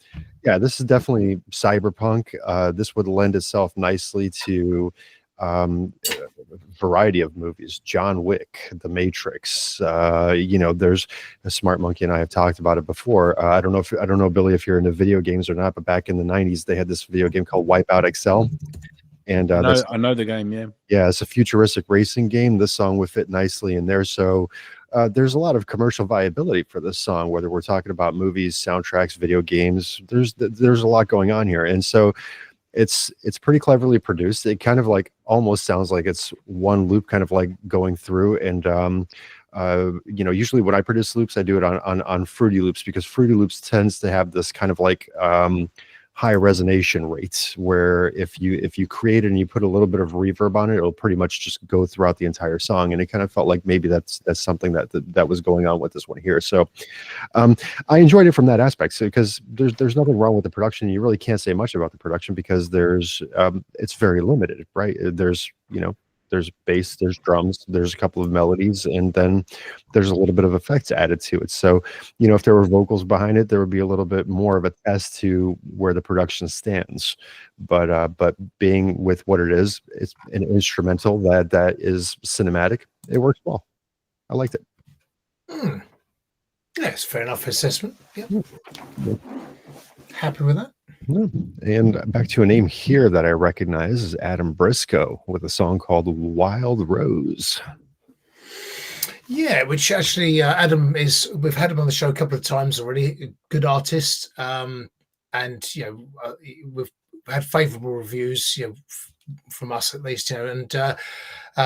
this is definitely cyberpunk. This would lend itself nicely to a variety of movies: John Wick, The Matrix. There's a Smart Monkey, and I have talked about it before. I don't know, Billy, if you're into video games or not, but back in the 90s, they had this video game called Wipeout XL. And I know the game. Yeah, it's a futuristic racing game. This song would fit nicely in there. So there's a lot of commercial viability for this song, whether we're talking about movies, soundtracks, video games. There's a lot going on here, and so it's pretty cleverly produced. It kind of like almost sounds like it's one loop, kind of like going through. And usually when I produce loops, I do it on Fruity Loops, because Fruity Loops tends to have this kind of like high resonation rates, where if you create it and you put a little bit of reverb on it, it'll pretty much just go throughout the entire song. And it kind of felt like maybe that's something that was going on with this one here. So I enjoyed it from that aspect, because there's nothing wrong with the production. You really can't say much about the production because it's very limited, right? There's bass, there's drums, there's a couple of melodies, and then there's a little bit of effects added to it. So, if there were vocals behind it, there would be a little bit more of a test to where the production stands. But being with what it is, it's an instrumental that is cinematic. It works well. I liked it. Yeah, it's fair enough assessment. Yeah. Happy with that. Yeah. And back to a name here that I recognize is Adam Briscoe with a song called Wild Rose. Yeah, which actually we've had him on the show a couple of times already. A good artist. And, we've had favorable reviews, from us at least, and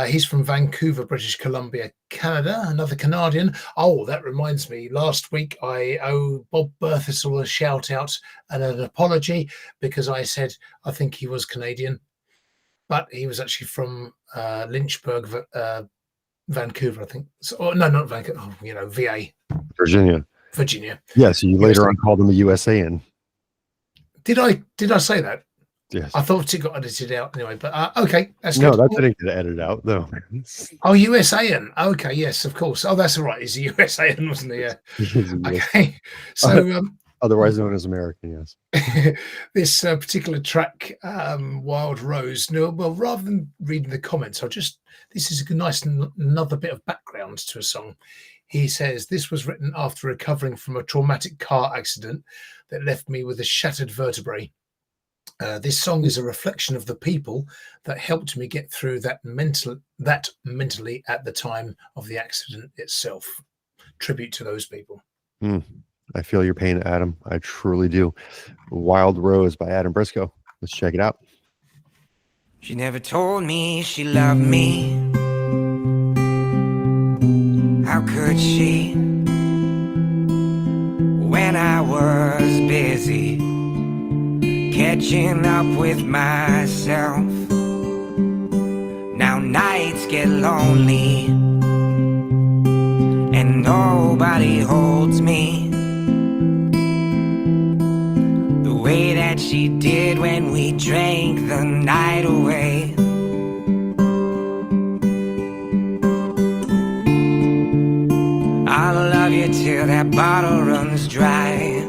he's from Vancouver, British Columbia, Canada, another Canadian. Oh, that reminds me, last week I owe Bob Berthasell a shout out and an apology, because I said I think he was Canadian, but he was actually from Lynchburg, Vancouver, I think. So, no, not Vancouver, VA. Virginia. Yeah, so you later on called him a USAN. Did I say that? Yes. I thought it got edited out anyway, but okay, that's no, good. that didn't get edited out though. Oh, USAN. Okay, yes, of course. Oh, that's all right. He's a USAN, wasn't he? Yeah. Okay. So, otherwise known as American, yes. This particular track, Wild Rose. No, well, rather than reading the comments, this is a nice another bit of background to a song. He says, this was written after recovering from a traumatic car accident that left me with a shattered vertebrae. This song is a reflection of the people that helped me get through that mentally at the time of the accident itself. Tribute to those people. I feel your pain, Adam. I truly do. Wild Rose by Adam Briscoe. Let's check it out. She never told me she loved me. How could she? When I was busy catching up with myself. Now nights get lonely and nobody holds me the way that she did when we drank the night away. I'll love you till that bottle runs dry.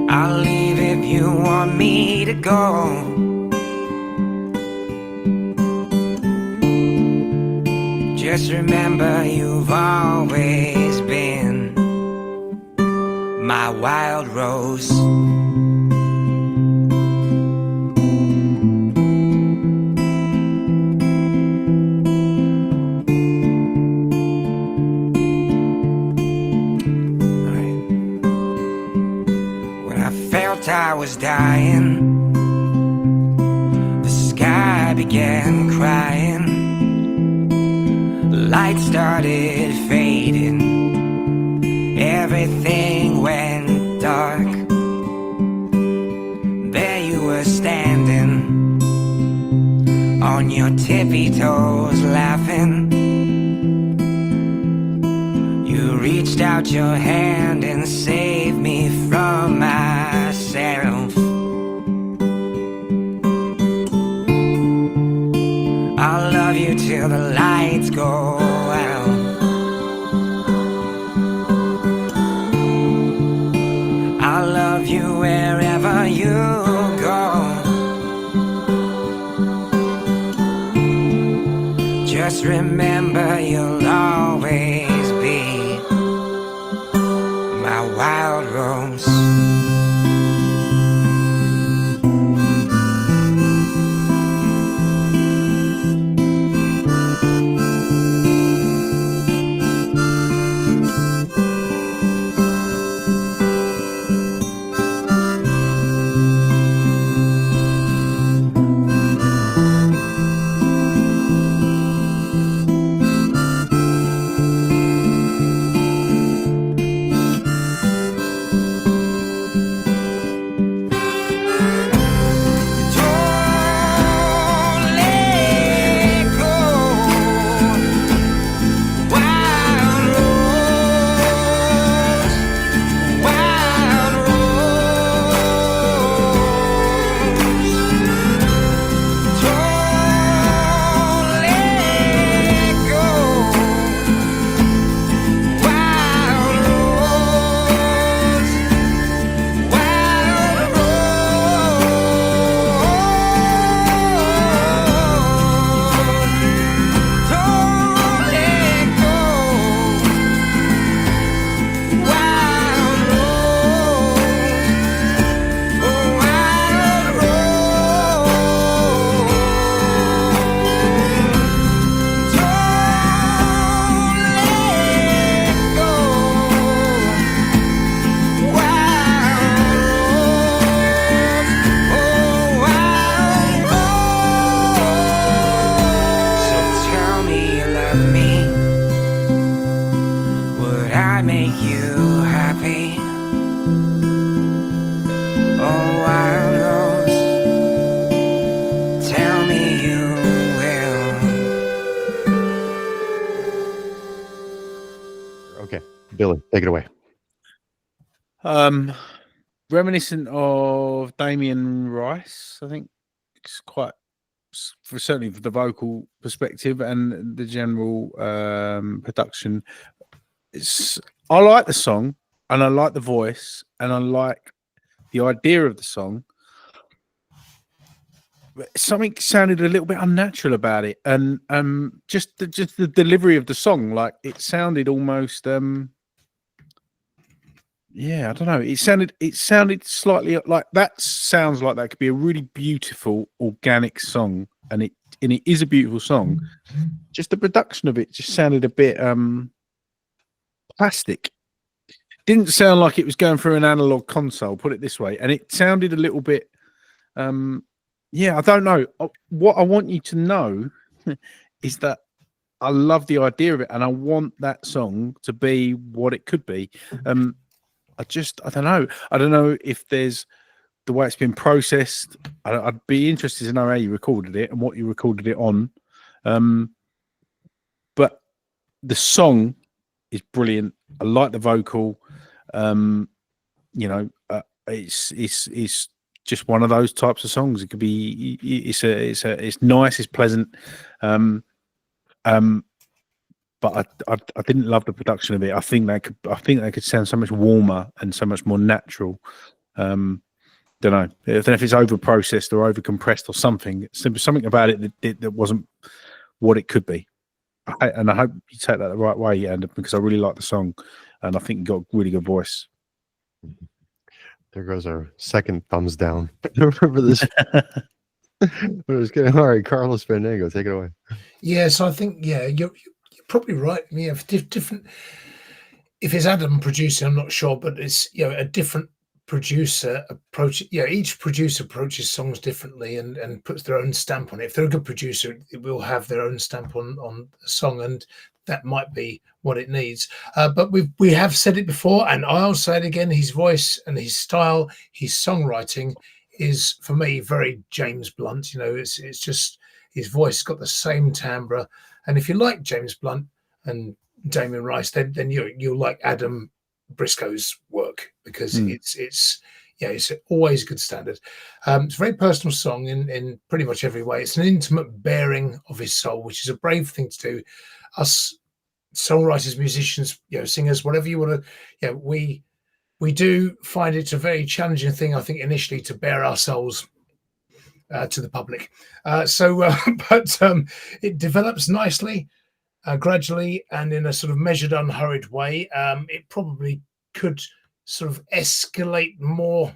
I'll leave if you want me to go. Just remember you've always been my wild rose. I was dying, the sky began crying, the light started fading, everything went dark. There you were standing on your tippy toes laughing. You reached out your hand and saved me from myself. I'll love you till the lights go out. I'll love you wherever you go. Just remember you'll always be my wild rose. Billy, take it away. Reminiscent of Damien Rice, I think. It's quite, certainly for the vocal perspective and the general production. I like the song, and I like the voice, and I like the idea of the song. But something sounded a little bit unnatural about it, and just the delivery of the song, like it sounded almost yeah, I don't know. It sounded slightly like that. Sounds like that could be a really beautiful organic song, and it is a beautiful song. Just the production of it just sounded a bit plastic. Didn't sound like it was going through an analog console, put it this way, and it sounded a little bit yeah, I don't know. What I want you to know is that I love the idea of it, and I want that song to be what it could be. I don't know. I don't know if there's the way it's been processed. I'd be interested to know how you recorded it and what you recorded it on. But the song is brilliant. I like the vocal. You know, it's just one of those types of songs. It could be. It's nice. It's pleasant. But I didn't love the production of it. I think they could sound so much warmer and so much more natural. Don't know. I don't know if it's over processed or over compressed or something. Something about it that wasn't what it could be. And I hope you take that the right way, and because I really like the song, and I think you got a really good voice. There goes our second thumbs down for this. All right, Carlos Fandango, take it away. Yeah, so I think you're probably right. Yeah, different. If it's Adam producing, I'm not sure, but it's a different producer approach. Yeah, each producer approaches songs differently and puts their own stamp on it. If they're a good producer, it will have their own stamp on the song, and that might be what it needs. But we have said it before, and I'll say it again. His voice and his style, his songwriting is for me very James Blunt. It's just his voice has got the same timbre. And if you like James Blunt and Damien Rice, then you'll like Adam Briscoe's work, because it's always a good standard. It's a very personal song in pretty much every way. It's an intimate bearing of his soul, which is a brave thing to do. Us songwriters, musicians, singers, whatever you want to, we do find it a very challenging thing, I think, initially to bare our souls to the public. But it develops nicely, gradually, and in a sort of measured, unhurried way. It probably could sort of escalate more,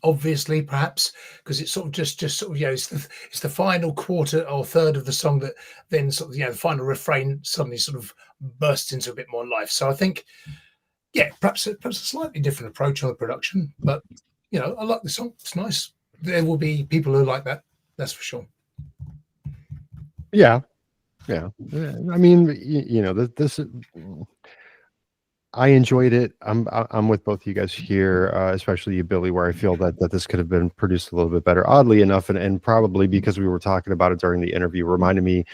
obviously, perhaps, because it's sort of just sort of it's the final quarter or third of the song that then sort of the final refrain suddenly sort of bursts into a bit more life. So I think perhaps a slightly different approach on the production, but I like the song. It's nice. There will be people who like that, that's for sure. Yeah. I mean, this I enjoyed it. I'm with both of you guys here, especially you, Billy, where I feel that this could have been produced a little bit better. Oddly enough, and probably because we were talking about it during the interview, reminded me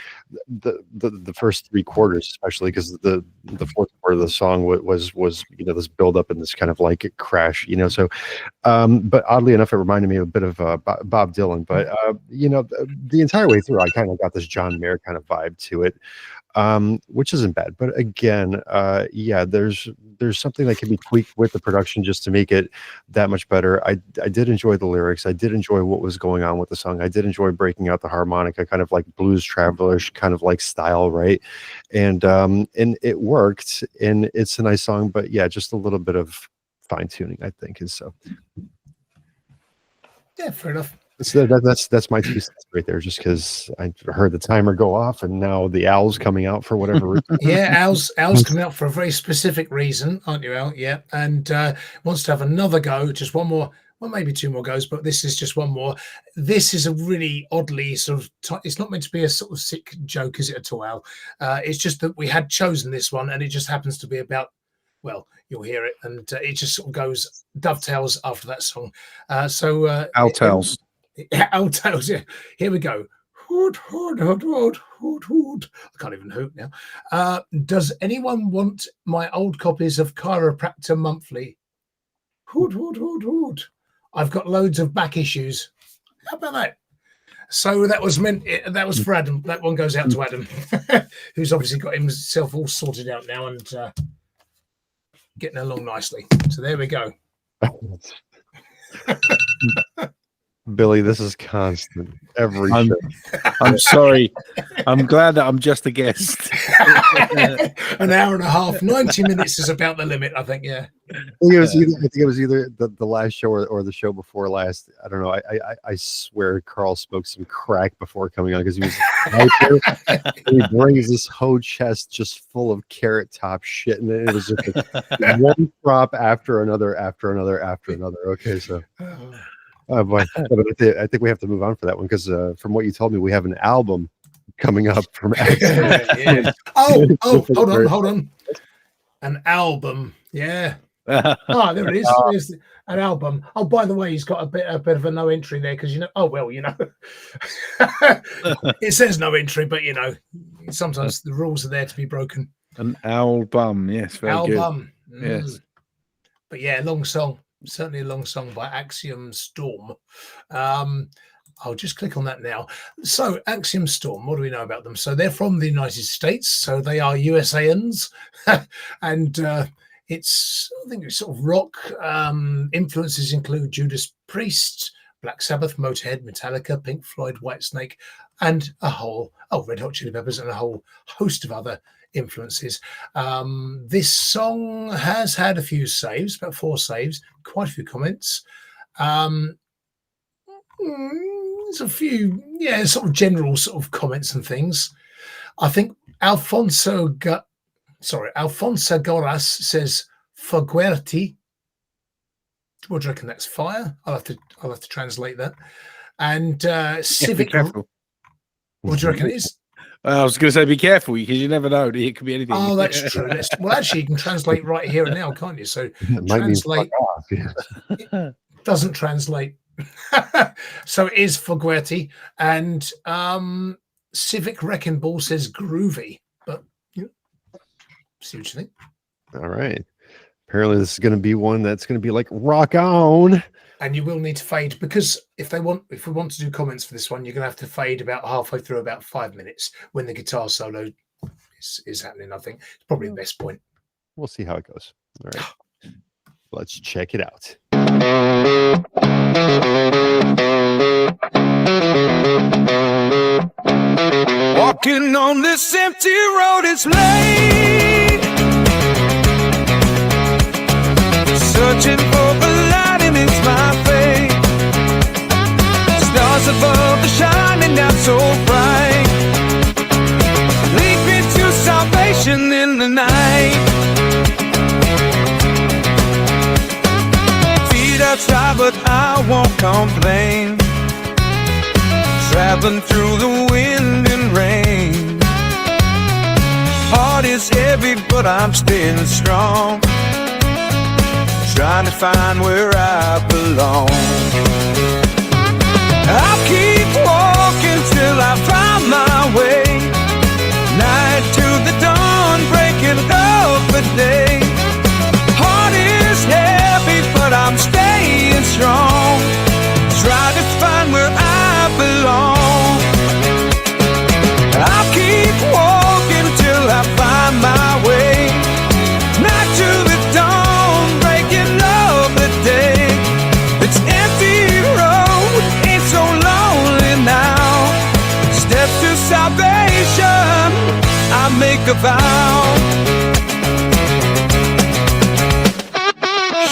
the first three quarters, especially because the fourth quarter of the song was this build up and this kind of like crash, So, but oddly enough, it reminded me a bit of Bob Dylan. But the entire way through, I kind of got this John Mayer kind of vibe to it. Which isn't bad, but again, there's something that can be tweaked with the production just to make it that much better. I did enjoy the lyrics. I did enjoy what was going on with the song. I did enjoy breaking out the harmonica, kind of like blues travelerish kind of like style, right? And it worked, and it's a nice song, but just a little bit of fine tuning, I think, is so. Yeah, fair enough. So that's my 2 cents right there, just because I heard the timer go off and now the owl's coming out for whatever reason. Yeah, owl's coming out for a very specific reason, aren't you, Al? Yeah, and wants to have another go, just one more, well, maybe two more goes, but this is just one more. This is a really oddly sort of, it's not meant to be a sort of sick joke, is it at all, Al? It's just that we had chosen this one, and it just happens to be about, well, you'll hear it, and it just sort of dovetails after that song. Owl Tales. Owl Tales, yeah. Here we go. Hoot, hoot, hoot, hoot, hoot, hoot. I can't even hoot now. Does anyone want my old copies of Chiropractor Monthly? Hoot, hoot, hoot, hoot. I've got loads of back issues. How about that? So that was for Adam. That one goes out to Adam, who's obviously got himself all sorted out now and getting along nicely. So there we go. Billy, this is constant. Every show. I'm sorry. I'm glad that I'm just a guest. An hour and a half, 90 minutes is about the limit, I think. Yeah. I think it was either the last show or the show before last. I don't know. I swear Carl smoked some crack before coming on because he was hyper. And he brings this whole chest just full of Carrot Top shit, and it was just like one drop after another. Okay, so. But I think we have to move on for that one because from what you told me, we have an album coming up from yeah. Hold on. An album. Yeah. Oh, there it is. There's an album. Oh, by the way, he's got a bit of a no entry there because it says no entry, but sometimes the rules are there to be broken. An album, yes, very album. Good. Yes. But yeah, long song. Certainly a long song by Axiom Storm. I'll just click on that now. So Axiom Storm, what do we know about them? So they're from the United States, so they are USAans, and I think it's sort of rock. Influences include Judas Priest, Black Sabbath, Motorhead, Metallica, Pink Floyd, Whitesnake, and Red Hot Chili Peppers, and a whole host of other influences. This song has had a few saves, about 4 saves, quite a few comments. There's a few, sort of general sort of comments and things. I think Alfonso Goras says Foguerti. What do you reckon? That's fire. I'll have to translate that. And Civic. Careful. What do you reckon it is? I was going to say, be careful because you never know. It could be anything. Oh, that's true. Well, actually, you can translate right here and now, can't you? So translate. It doesn't translate. So it is Foguerti. And Civic Wrecking Ball says groovy. But see what you think. All right. Apparently, this is going to be one that's going to be like rock on. And you will need to fade because if we want to do comments for this one, you're going to have to fade about halfway through, about 5 minutes when the guitar solo is happening. I think it's probably the best point. We'll see how it goes. All right, let's check it out. Walking on this empty road, it's late. Searching for the light and it's my fate. Stars above are shining out so bright. Lead me to salvation in the night. Feet outside but I won't complain. Traveling through the wind and rain. Heart is heavy but I'm still strong. Trying to find where I belong. I'll keep walking till I find my way. Night to the dawn, breaking up the day. Heart is heavy, but I'm staying strong. Trying to find where I belong. I'll keep walking till I find my way. Night to the dawn, breaking up the day. It's empty road, ain't so lonely now. Step to salvation, I make a vow.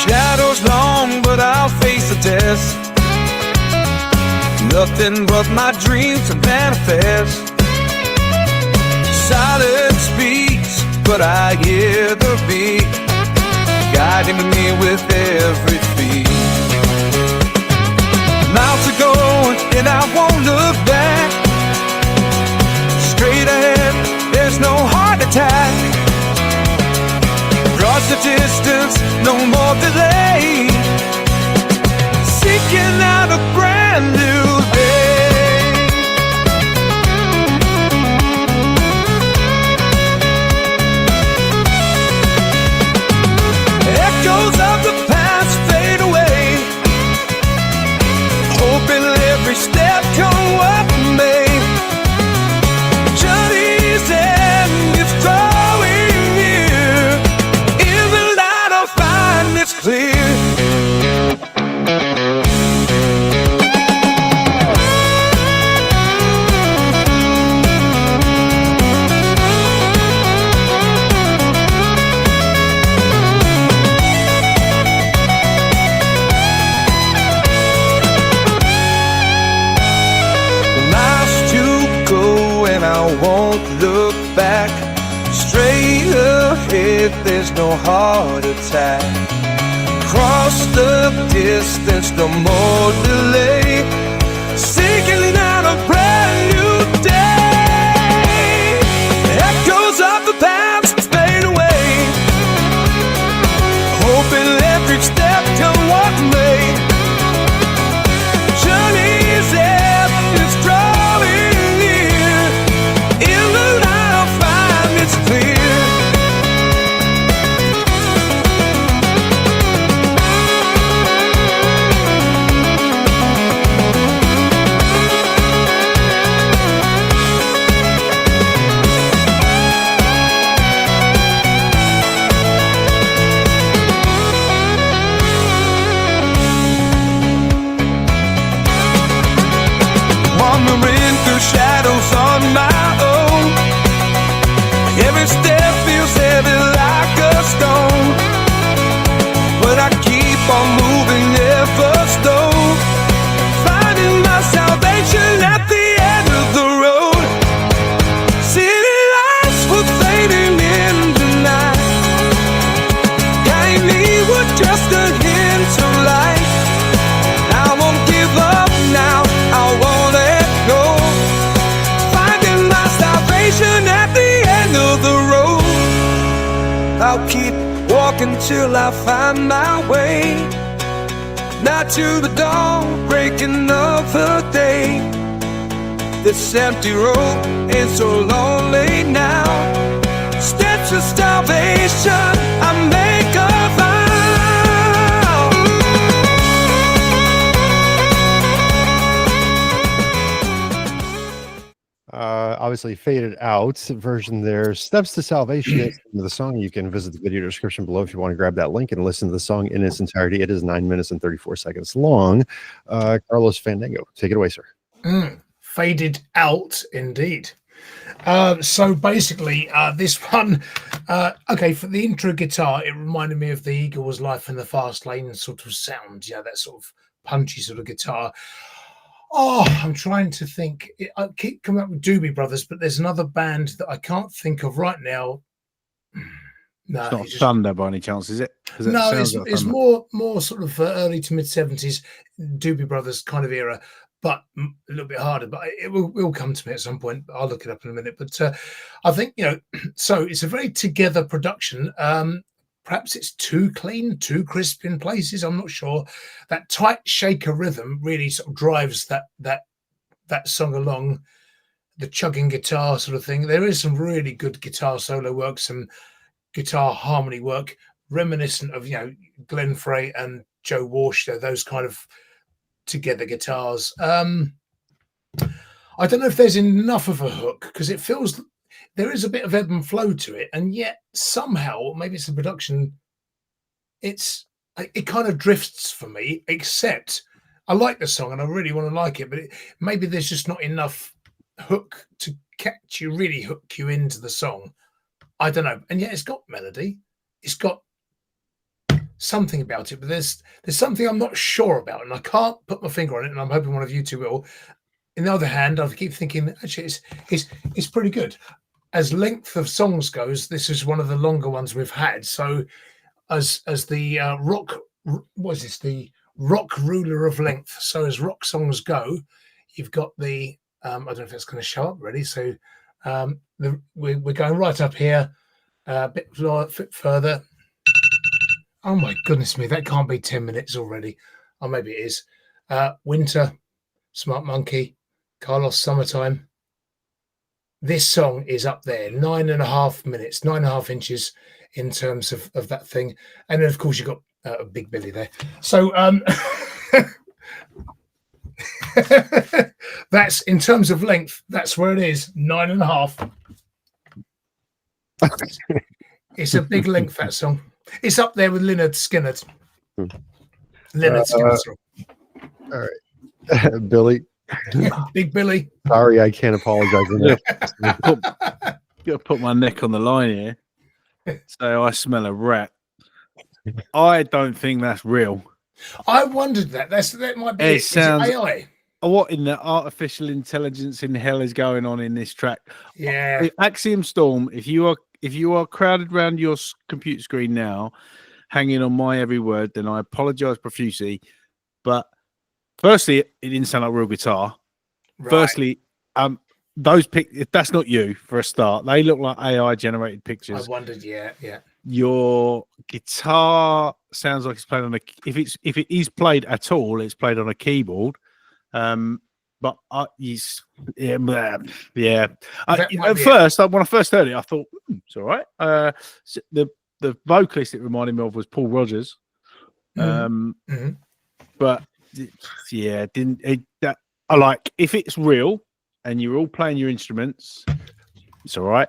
Shadows long, but I'll face the test. Nothing but my dreams to manifest. Silence speaks, but I hear the beat, guiding me with every beat. Miles to go and I won't look back. Straight ahead, there's no heart attack. Across the distance, no more delay. Seeking out a brand new day. won't look back. Straight ahead, there's no heart attack. Cross the distance, no more delay. Sinking out a brand new day. Echoes of the past fade away. Hoping every step come what may. Journey's end is drawing near. In the light I'll find it's clear. Wandering through shadows on my own. Every step feels heavy like a stone, but I keep on moving, never slow. Finding my salvation at the end of the road. City lights were fading in the night. Guiding me with just a hint of light. I won't give up now, I won't let go. Finding my salvation at the end of the road. I'll keep walking till I find my way. Not to the dawn, breaking of the day. This empty road ain't so lonely now. Steps of salvation, I make a vow. Obviously faded out version there. Steps to Salvation is the song. You can visit the video description below if you want to grab that link and listen to the song in its entirety. It is 9 minutes and 34 seconds long. Carlos Fandango, take it away, sir. Faded out indeed. So basically this one, okay, for the intro guitar, it reminded me of the Eagle's Life in the Fast Lane sort of sound, yeah, that sort of punchy sort of guitar. Oh, I'm trying to think. I keep coming up with Doobie Brothers, but there's another band that I can't think of right now. No, It's not Thunder by any chance, is it? No, it's more sort of early to mid 70s Doobie Brothers kind of era, but a little bit harder. But it will come to me at some point. I'll look it up in a minute. But I think, you know, so it's a very together production. Perhaps it's too clean, too crisp in places. I'm not sure. That tight shaker rhythm really sort of drives that song along. The chugging guitar sort of thing. There is some really good guitar solo work, some guitar harmony work, reminiscent of, you know, Glenn Frey and Joe Walsh. Those kind of together guitars. I don't know if there's enough of a hook, because it feels there is a bit of ebb and flow to it, and yet somehow, maybe it's the production, it kind of drifts for me. Except I like the song and I really want to like it, but maybe there's just not enough hook to catch you, really hook you into the song. I don't know. And yet it's got melody, it's got something about it, but there's something I'm not sure about, and I can't put my finger on it, and I'm hoping one of you two will. On the other hand, I keep thinking actually it's pretty good. As length of songs goes, this is one of the longer ones we've had. So as the rock, what is this? The rock ruler of length. So as rock songs go, you've got the I don't know if that's going to show up really. So we're going right up here, a bit further. Oh my goodness me, that can't be 10 minutes already. Or maybe it is. Winter, Smart Monkey, Carlos Summertime. This song is up there, 9.5 minutes, 9.5 inches in terms of that thing. And then, of course, you've got Big Billy there. So that's, in terms of length, that's where it is, 9.5. It's a big length, that song. It's up there with Lynyrd Skynyrd. Lynyrd Skynyrd. All right. Billy. Big Billy. Sorry, I can't apologize enough. Gotta put my neck on the line here. So I smell a rat. I don't think that's real. I wondered that. That might be it. Is it AI? what in the artificial intelligence in hell is going on in this track? Yeah. Axiom Storm. If you are crowded around your computer screen now, hanging on my every word, then I apologise profusely. But firstly, it didn't sound like real guitar. Right. Firstly, those if that's not you for a start. They look like AI generated pictures. I wondered. Yeah. Your guitar sounds like it's played on if it is played at all, it's played on a keyboard. But he's yeah. At first, when I first heard it, I thought it's all right. The vocalist it reminded me of was Paul Rogers. But yeah, I like if it's real and you're all playing your instruments, it's all right.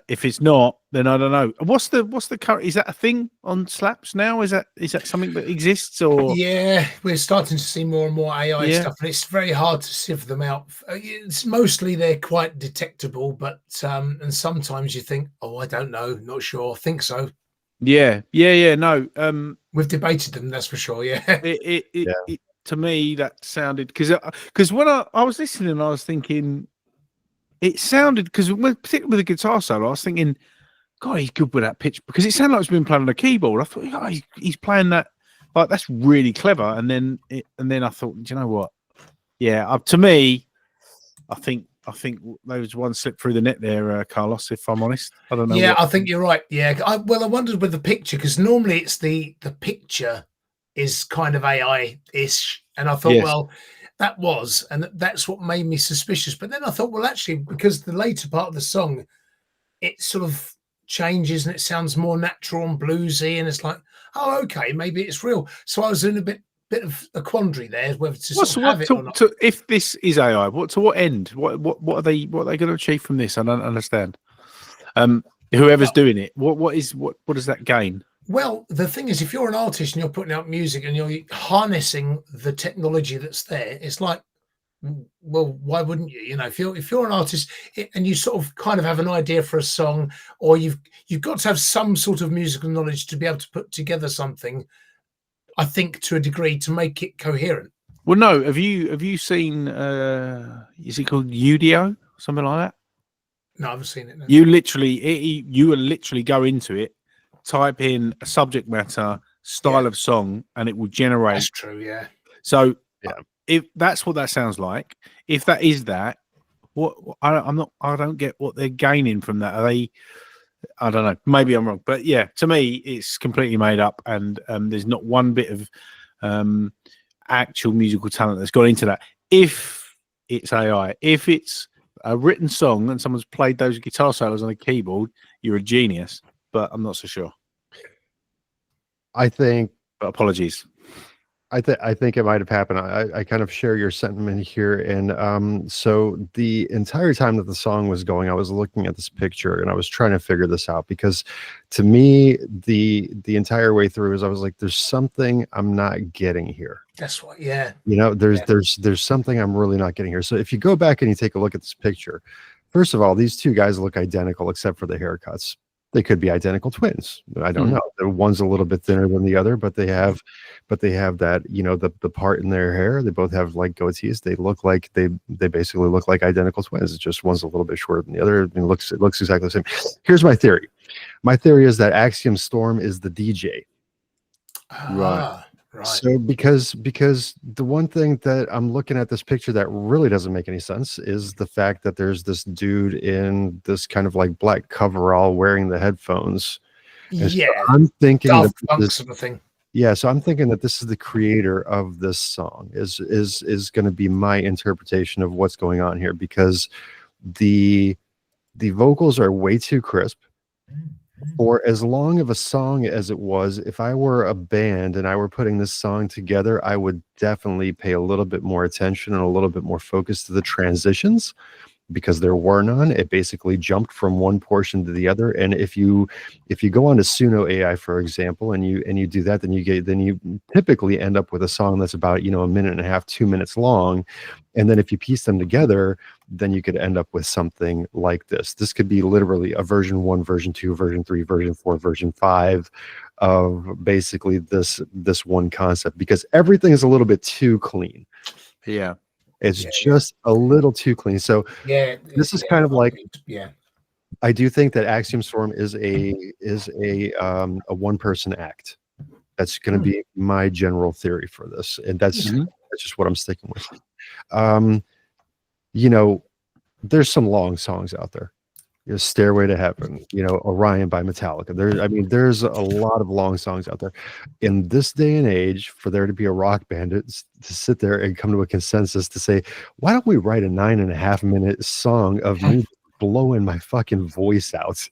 If it's not, then I don't know. What's the current? Is that a thing on slaps now? Is that something that exists? Or yeah, we're starting to see more and more AI stuff, and it's very hard to sift them out. It's mostly they're quite detectable, but and sometimes you think, oh, I don't know, not sure, think so. Yeah. No, we've debated them, that's for sure. Yeah, it to me that sounded because when I was listening, I was thinking. It sounded because particularly with the guitar solo, I was thinking, God, he's good with that pitch because it sounded like it's been playing on a keyboard. I thought, oh, he's playing that like that's really clever. And then I thought, do you know what? Yeah, to me, I think there was one slip through the net there, Carlos. If I'm honest, I don't know. Yeah, I think you're right. Yeah, I wondered with the picture because normally it's the picture is kind of AI-ish, and I thought, well. That's what made me suspicious. But then I thought, well, actually, because the later part of the song, it sort of changes and it sounds more natural and bluesy, and it's like, oh, okay, maybe it's real. So I was in a bit of a quandary there, whether to have it or not. If this is AI, to what end? What are they going to achieve from this? I don't understand. Whoever's doing it, what does that gain? Well, the thing is, if you're an artist and you're putting out music and you're harnessing the technology that's there, it's like, well, why wouldn't you? You know, if you're an artist and you sort of kind of have an idea for a song, or you've got to have some sort of musical knowledge to be able to put together something, I think, to a degree, to make it coherent. Well, no. Have you seen? Is it called Udio? Something like that? No, I haven't seen it. No. You will literally go into it. Type in a subject matter, style of song, and it will generate. That's true, yeah. So, if that's what that sounds like, if that is that, I don't get what they're gaining from that. Are they? I don't know. Maybe I'm wrong, but yeah, to me, it's completely made up, and there's not one bit of actual musical talent that's gone into that. If it's AI, if it's a written song and someone's played those guitar solos on a keyboard, you're a genius. But I'm not so sure. I think. But apologies. I think it might have happened. I kind of share your sentiment here, and so the entire time that the song was going, I was looking at this picture and I was trying to figure this out because, to me, the entire way through, I was like, "There's something I'm not getting here." That's what, yeah. You know, there's something I'm really not getting here. So if you go back and you take a look at this picture, first of all, these two guys look identical except for the haircuts. They could be identical twins. I don't know. The one's a little bit thinner than the other, but they have that, you know, the part in their hair. They both have like goatees. They look like they basically look like identical twins. It's just one's a little bit shorter than the other. I mean, it looks exactly the same. Here's my theory. My theory is that Axiom Storm is the DJ. Right. So because the one thing that I'm looking at this picture that really doesn't make any sense is the fact that there's this dude in this kind of like black coverall wearing the headphones. And yeah, so I'm thinking Daft Punk sort of thing. Yeah, so I'm thinking that this is the creator of this song is going to be my interpretation of what's going on here, because the vocals are way too crisp. For as long of a song as it was, if I were a band and I were putting this song together, I would definitely pay a little bit more attention and a little bit more focus to the transitions, because there were none. It basically jumped from one portion to the other. And if you go on to Suno AI, for example, and you do that, then you typically end up with a song that's about, you know, 1.5 minutes, 2 minutes long. And then if you piece them together, then you could end up with something like this. This could be literally a version 1, version 2, version 3, version 4, version 5 of basically this one concept, because everything is a little bit too clean. Yeah. It's Yeah, just a little too clean. So Yeah, this is kind of like, yeah, I do think that Axiom Storm is a one person act. That's going to be my general theory for this, and that's just what I'm sticking with. You know, there's some long songs out there. You know, Stairway to Heaven, you know, Orion by Metallica. There's a lot of long songs out there. In this day and age, for there to be a rock band to sit there and come to a consensus to say, why don't we write a 9.5 minute song of me blowing my fucking voice out?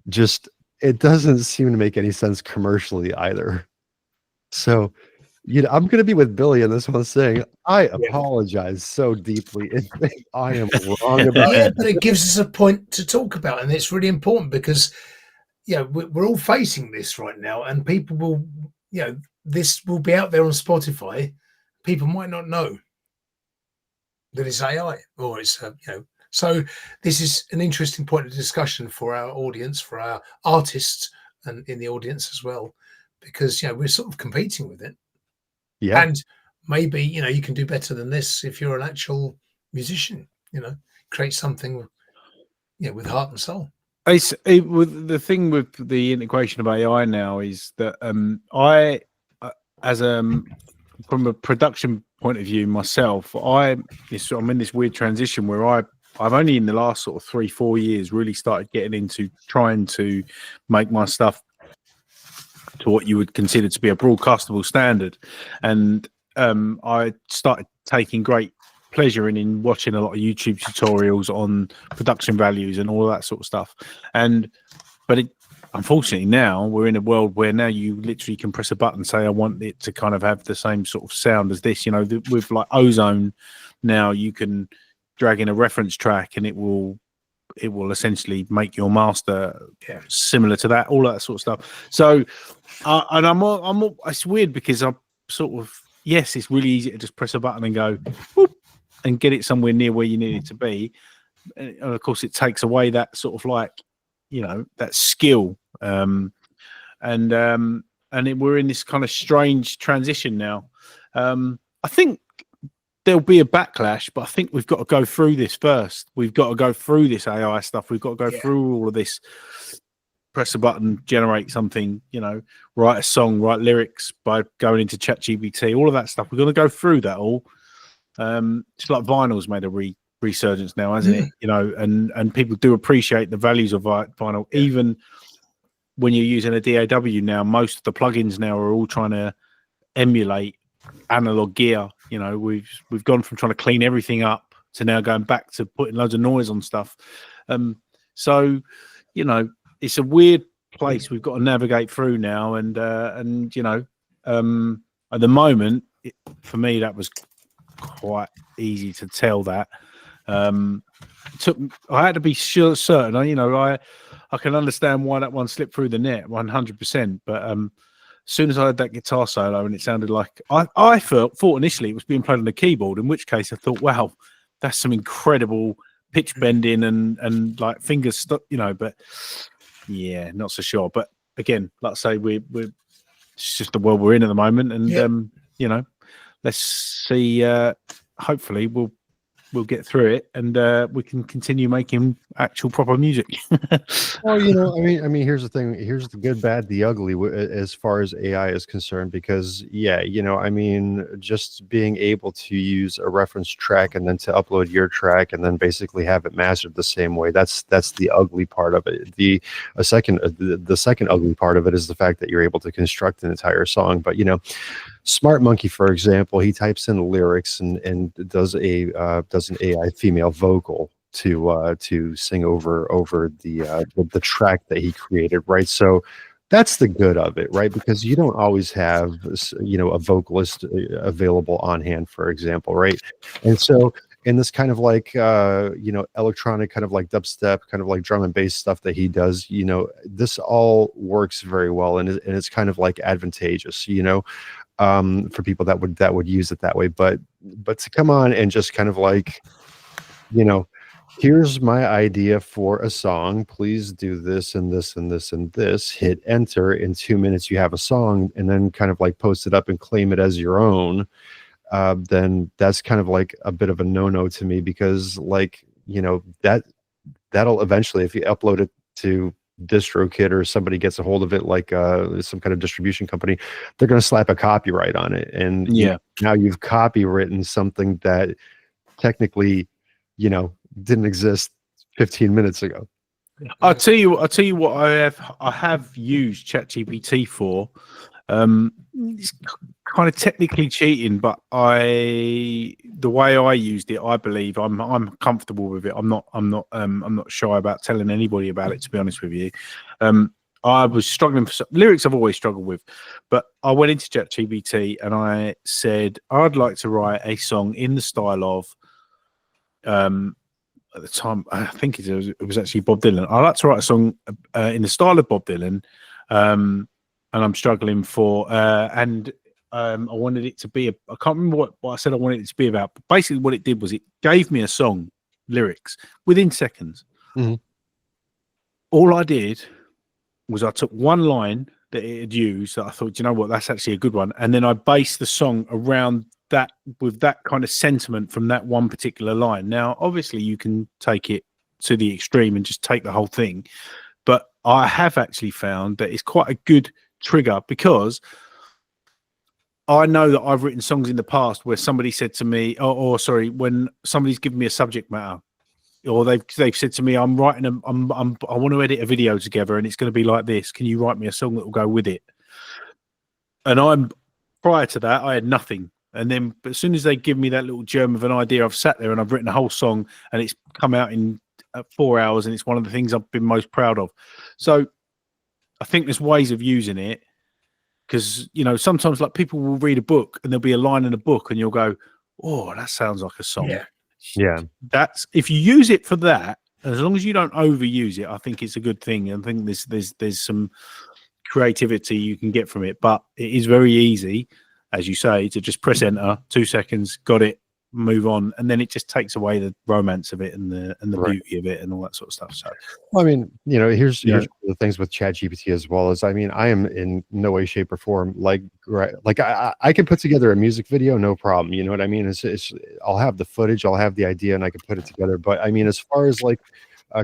Just, it doesn't seem to make any sense commercially either. So, you know, I'm going to be with Billy in this one, saying I apologize so deeply if I am wrong about it. but it gives us a point to talk about, and it's really important because, you know, we're all facing this right now, and people will, you know, this will be out there on Spotify. People might not know that it's AI or it's, you know, so this is an interesting point of discussion for our audience, for our artists, and in the audience as well, because, you know, we're sort of competing with it. Yeah. And maybe, you know, you can do better than this if you're an actual musician, you know, create something, you know, with heart and soul. With the thing with the integration of AI now is that I, as from a production point of view myself, I'm in this weird transition where I've only in the last sort of 3-4 years really started getting into trying to make my stuff to what you would consider to be a broadcastable standard, and I started taking great pleasure in watching a lot of YouTube tutorials on production values and all of that sort of stuff. But unfortunately now we're in a world where now you literally can press a button and say I want it to kind of have the same sort of sound as this. You know, with like Ozone now you can drag in a reference track and it will essentially make your master similar to that, all that sort of stuff. So, and it's weird because I'm sort of, yes, it's really easy to just press a button and go, whoop, and get it somewhere near where you need it to be. And of course, it takes away that sort of like, you know, that skill. We're in this kind of strange transition now. I think there'll be a backlash, but I think we've got to go through this first. We've got to go through this AI stuff. We've got to go through all of this. Press a button, generate something, you know, write a song, write lyrics by going into ChatGPT, all of that stuff. We're going to go through that all. It's like vinyl's made a resurgence now, hasn't it? You know, and people do appreciate the values of vinyl. Even when you're using a DAW now, most of the plugins now are all trying to emulate analog gear. You know, we've gone from trying to clean everything up to now going back to putting loads of noise on stuff. So, you know, it's a weird place we've got to navigate through now. And you know, at the moment, for me, that was quite easy to tell that. I had to be certain. You know, I can understand why that one slipped through the net 100%. But as soon as I heard that guitar solo and it sounded like I thought initially it was being played on the keyboard, in which case I thought, wow, that's some incredible pitch bending and like fingers stuck, you know, but yeah, not so sure. But again, like I say, we're it's just the world we're in at the moment, and you know, let's see. Hopefully, we'll get through it, and we can continue making actual proper music. Well, you know, I mean, here's the thing. Here's the good, bad, the ugly, as far as AI is concerned. Because, yeah, you know, I mean, just being able to use a reference track and then to upload your track and then basically have it mastered the same way. That's the ugly part of it. The second ugly part of it is the fact that you're able to construct an entire song. But, you know, Smart Monkey, for example, he types in lyrics and does an AI female vocal to sing over the track that he created, right? So that's the good of it, right? Because you don't always have, you know, a vocalist available on hand, for example, right? And so in this kind of like you know, electronic kind of like dubstep, kind of like drum and bass stuff that he does, you know, this all works very well, and it's kind of like advantageous, you know, for people that would use it that way. But to come on and just kind of like, you know, here's my idea for a song, please do this and this and this and this, hit enter, in 2 minutes you have a song, and then kind of like post it up and claim it as your own. then that's kind of like a bit of a no-no to me, because like, you know, that'll eventually, if you upload it to DistroKid or somebody gets a hold of it, like some kind of distribution company, they're going to slap a copyright on it. And now you've copywritten something that technically, you know, didn't exist 15 minutes ago. I'll tell you what I have used ChatGPT for. It's kind of technically cheating, but the way I used it, I believe I'm comfortable with it. I'm not shy about telling anybody about it, to be honest with you. I was struggling for lyrics I've always struggled with, but I went into ChatGPT and I said I'd like to write a song in the style of at the time, I think it was actually Bob Dylan. I like to write a song in the style of Bob Dylan, and I'm struggling for, and I wanted it to be, I can't remember what I said I wanted it to be about, but basically what it did was it gave me a song, lyrics, within seconds. Mm-hmm. All I did was I took one line that it had used that I thought, you know what, that's actually a good one. And then I based the song around that, with that kind of sentiment from that one particular line. Now, obviously you can take it to the extreme and just take the whole thing, but I have actually found that it's quite a good trigger, because I know that I've written songs in the past where somebody said to me, when somebody's given me a subject matter, or they've said to me, I'm writing I want to edit a video together and it's going to be like this. Can you write me a song that will go with it? And prior to that, I had nothing. And then as soon as they give me that little germ of an idea, I've sat there and I've written a whole song, and it's come out in 4 hours, and it's one of the things I've been most proud of. So I think there's ways of using it, because, you know, sometimes like people will read a book and there'll be a line in a book and you'll go, oh, that sounds like a song. Yeah. That's, if you use it for that, as long as you don't overuse it, I think it's a good thing. I think there's some creativity you can get from it, but it is very easy, as you say, to just press enter, 2 seconds, got it, move on, and then it just takes away the romance of it and the beauty of it and all that sort of stuff. So, well, I mean, you know, here's one of the things with ChatGPT as well, is, I mean, I am in no way, shape, or form like I can put together a music video, no problem. You know what I mean? It's I'll have the footage, I'll have the idea, and I can put it together. But I mean, as far as like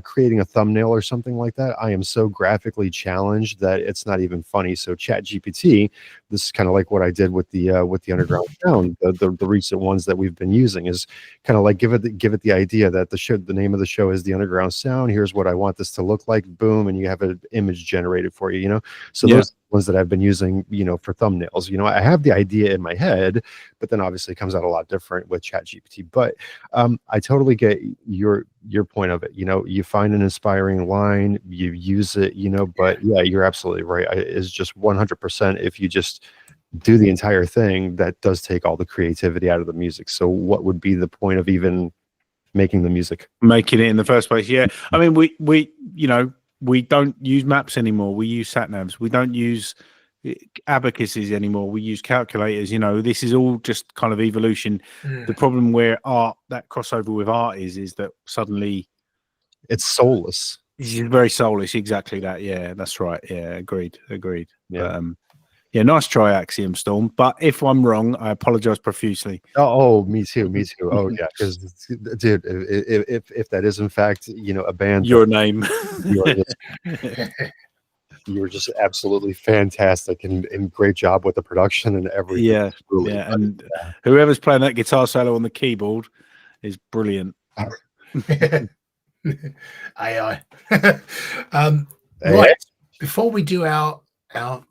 creating a thumbnail or something like that, I am so graphically challenged that it's not even funny. So ChatGPT, this is kind of like what I did with the underground sound, the recent ones that we've been using, is kind of like give it the idea that the name of the show is the underground sound. Here's what I want this to look like. Boom, and you have an image generated for you. You know, so those ones that I've been using, you know, for thumbnails. You know, I have the idea in my head, but then obviously it comes out a lot different with ChatGPT. But I totally get your point of it. You know, you find an inspiring line, you use it, you know, but yeah, you're absolutely right. It's just 100%. If you just do the entire thing, that does take all the creativity out of the music. So what would be the point of even making the music? Making it in the first place? Yeah. I mean, we you know, we don't use maps anymore. We use sat navs. We don't use abacuses anymore. We use calculators. You know, this is all just kind of evolution. The problem where that crossover with art is that suddenly it's soulless. It's very soulless. Exactly that. Yeah, that's right. Yeah, agreed. Yeah. Yeah, nice try, Axiom Storm. But if I'm wrong, I apologize profusely. Oh, me too. Oh, yeah. Because, dude, if that is in fact, you know, a band, your name, you were just absolutely fantastic and great job with the production and everything. Yeah, really, yeah. And whoever's playing that guitar solo on the keyboard is brilliant. AI. Right. Before we do our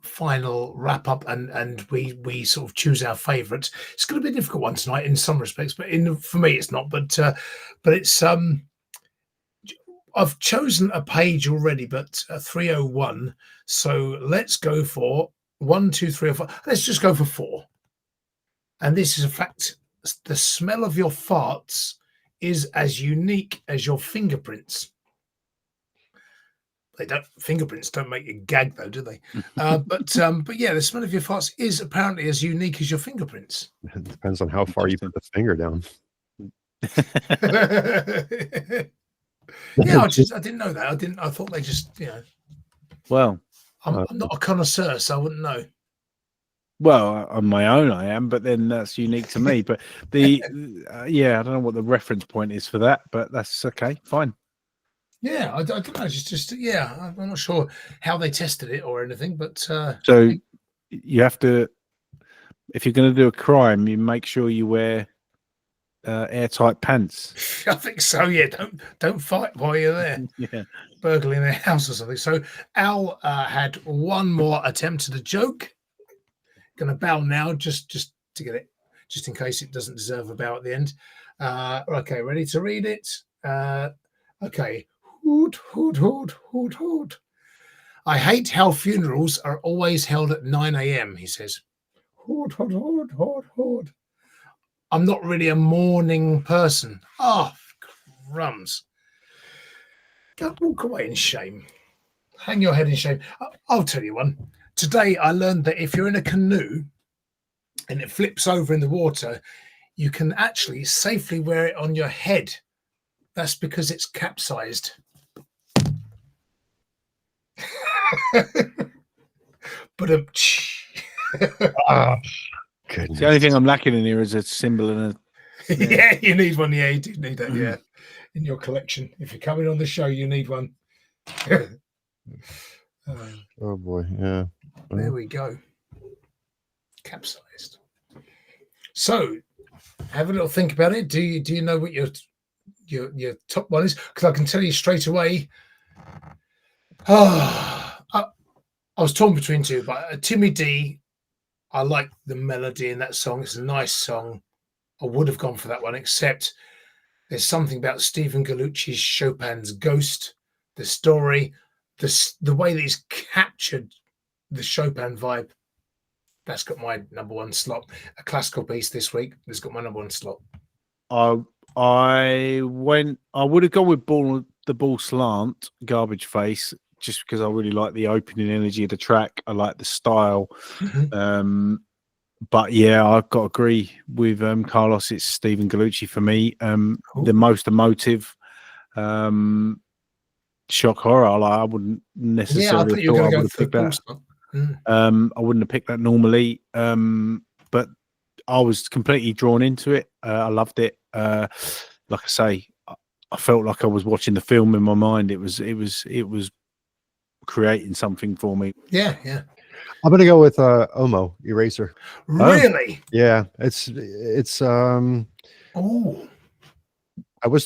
final wrap up and we sort of choose our favorites, it's going to be a difficult one tonight in some respects, but for me it's not, but it's I've chosen a page already, but 301, so let's go for 1, 2, 3 or 4. Let's just go for 4. And this is a fact: the smell of your farts is as unique as your fingerprints. Fingerprints don't make you gag though, do they? But yeah, the smell of your farts is apparently as unique as your fingerprints. It depends on how far you put the finger down. Yeah, I didn't know that. I thought they just, you know. Well, I'm not a connoisseur, so I wouldn't know. Well, on my own, I am, but then that's unique to me. But the yeah, I don't know what the reference point is for that, but that's okay, fine. Yeah, I don't know. It's just yeah, I'm not sure how they tested it or anything, but So you have to, if you're going to do a crime, you make sure you wear airtight pants. I think so. Yeah, don't fight while you're there. Yeah. Burgling their house or something. So Al had one more attempt at a joke. Going to bow now, just to get it, just in case it doesn't deserve a bow at the end. Okay, ready to read it? Okay. Hoot, hoot, hoot, hoot, hoot. I hate how funerals are always held at 9 a.m., he says. Hoot, hoot, hoot, hoot, hoot. I'm not really a morning person. Oh, crumbs. Go walk away in shame. Hang your head in shame. I'll tell you one. Today I learned that if you're in a canoe and it flips over in the water, you can actually safely wear it on your head. That's because it's capsized. But Goodness. The only thing I'm lacking in here is a symbol and a. yeah, you need one. Yeah, you do need that. Yeah, in your collection. If you're coming on the show, you need one. Oh boy, yeah. There we go. Capsized. So, have a little think about it. Do you know what your top one is? Because I can tell you straight away. I was torn between two, but Timmy D. I like the melody in that song. It's a nice song. I would have gone for that one, except there's something about Stephen Gallucci's Chopin's Ghost, the story, the way that he's captured the Chopin vibe. That's got my number one slot. A classical piece this week that's got my number one slot. I would have gone with the Bawl Slant, Garbage Face, just because I really like the opening energy of the track. I like the style. Mm-hmm. But yeah, I've got to agree with Carlos. It's Stephen Gallucci for me. The most emotive shock horror. I wouldn't necessarily have thought I would have picked that. I wouldn't have picked that normally. But I was completely drawn into it. I loved it. Like I say, I felt like I was watching the film in my mind. It was creating something for me. Yeah. I'm gonna go with OMMO Eraser. Really? Yeah, it's Oh, I was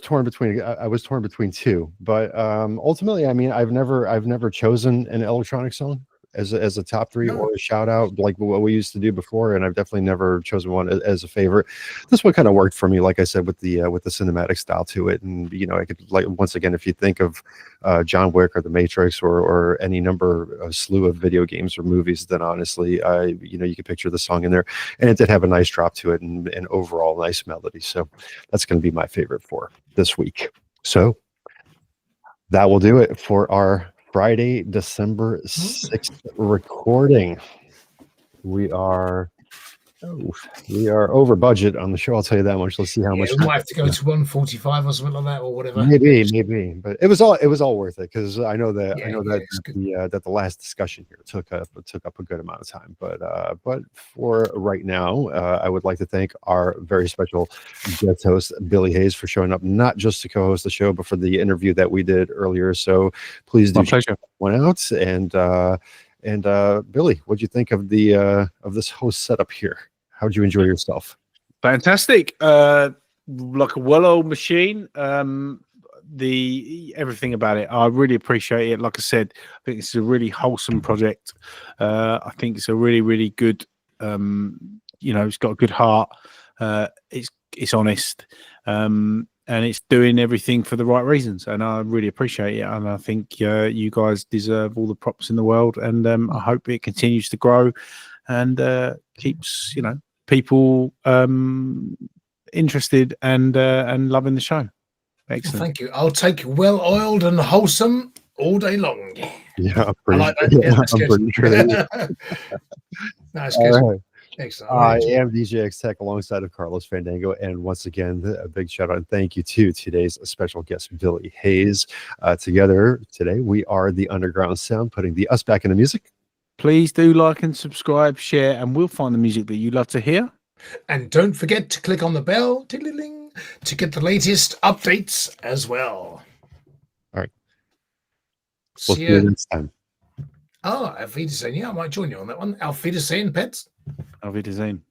torn between two, but ultimately, I mean, I've never chosen an electronic song as a top three or a shout out like what we used to do before, and I've definitely never chosen one as a favorite. This one kind of worked for me, like I said, with the cinematic style to it, and I could, like, once again, if you think of John Wick or The Matrix or any number, a slew of video games or movies, then honestly, you could picture the song in there, and it did have a nice drop to it and overall nice melody. So that's going to be my favorite for this week. So that will do it for our Friday, December 6th recording. We are over budget on the show. I'll tell you that much. Let's see how much. We might have to go to 145 or something like that, or whatever. Maybe, but it was all worth it, because I know that the last discussion here took up a good amount of time. But for right now, I would like to thank our very special guest host Billy Hayes for showing up, not just to co-host the show, but for the interview that we did earlier. So please do check that one out. And Billy, what'd you think of this host setup here? How'd you enjoy yourself? Fantastic. Like a well-oiled machine. Everything about it, I really appreciate it. Like I said, I think it's a really wholesome project. I think it's a really, really good. It's got a good heart. It's honest, and it's doing everything for the right reasons. And I really appreciate it. And I think you guys deserve all the props in the world. And I hope it continues to grow and keeps people interested and loving the show. Excellent. Thank you. I'll take well-oiled and wholesome all day long. Yeah, I like that. Yeah, that's good. pretty sure that That's good. All right. Excellent. I am DJ X Tech alongside of Carlos Fandango, and once again, a big shout out and thank you to today's special guest, Billy Hayes. Together today, we are the Underground Sound, putting the us back into music Please do like and subscribe, share, and we'll find the music that you love to hear. And don't forget to click on the bell to get the latest updates as well. All right. We'll See see you you. next time. Oh, Auf Wiedersehen. Yeah, I might join you on that one. Auf Wiedersehen, pets. Auf Wiedersehen.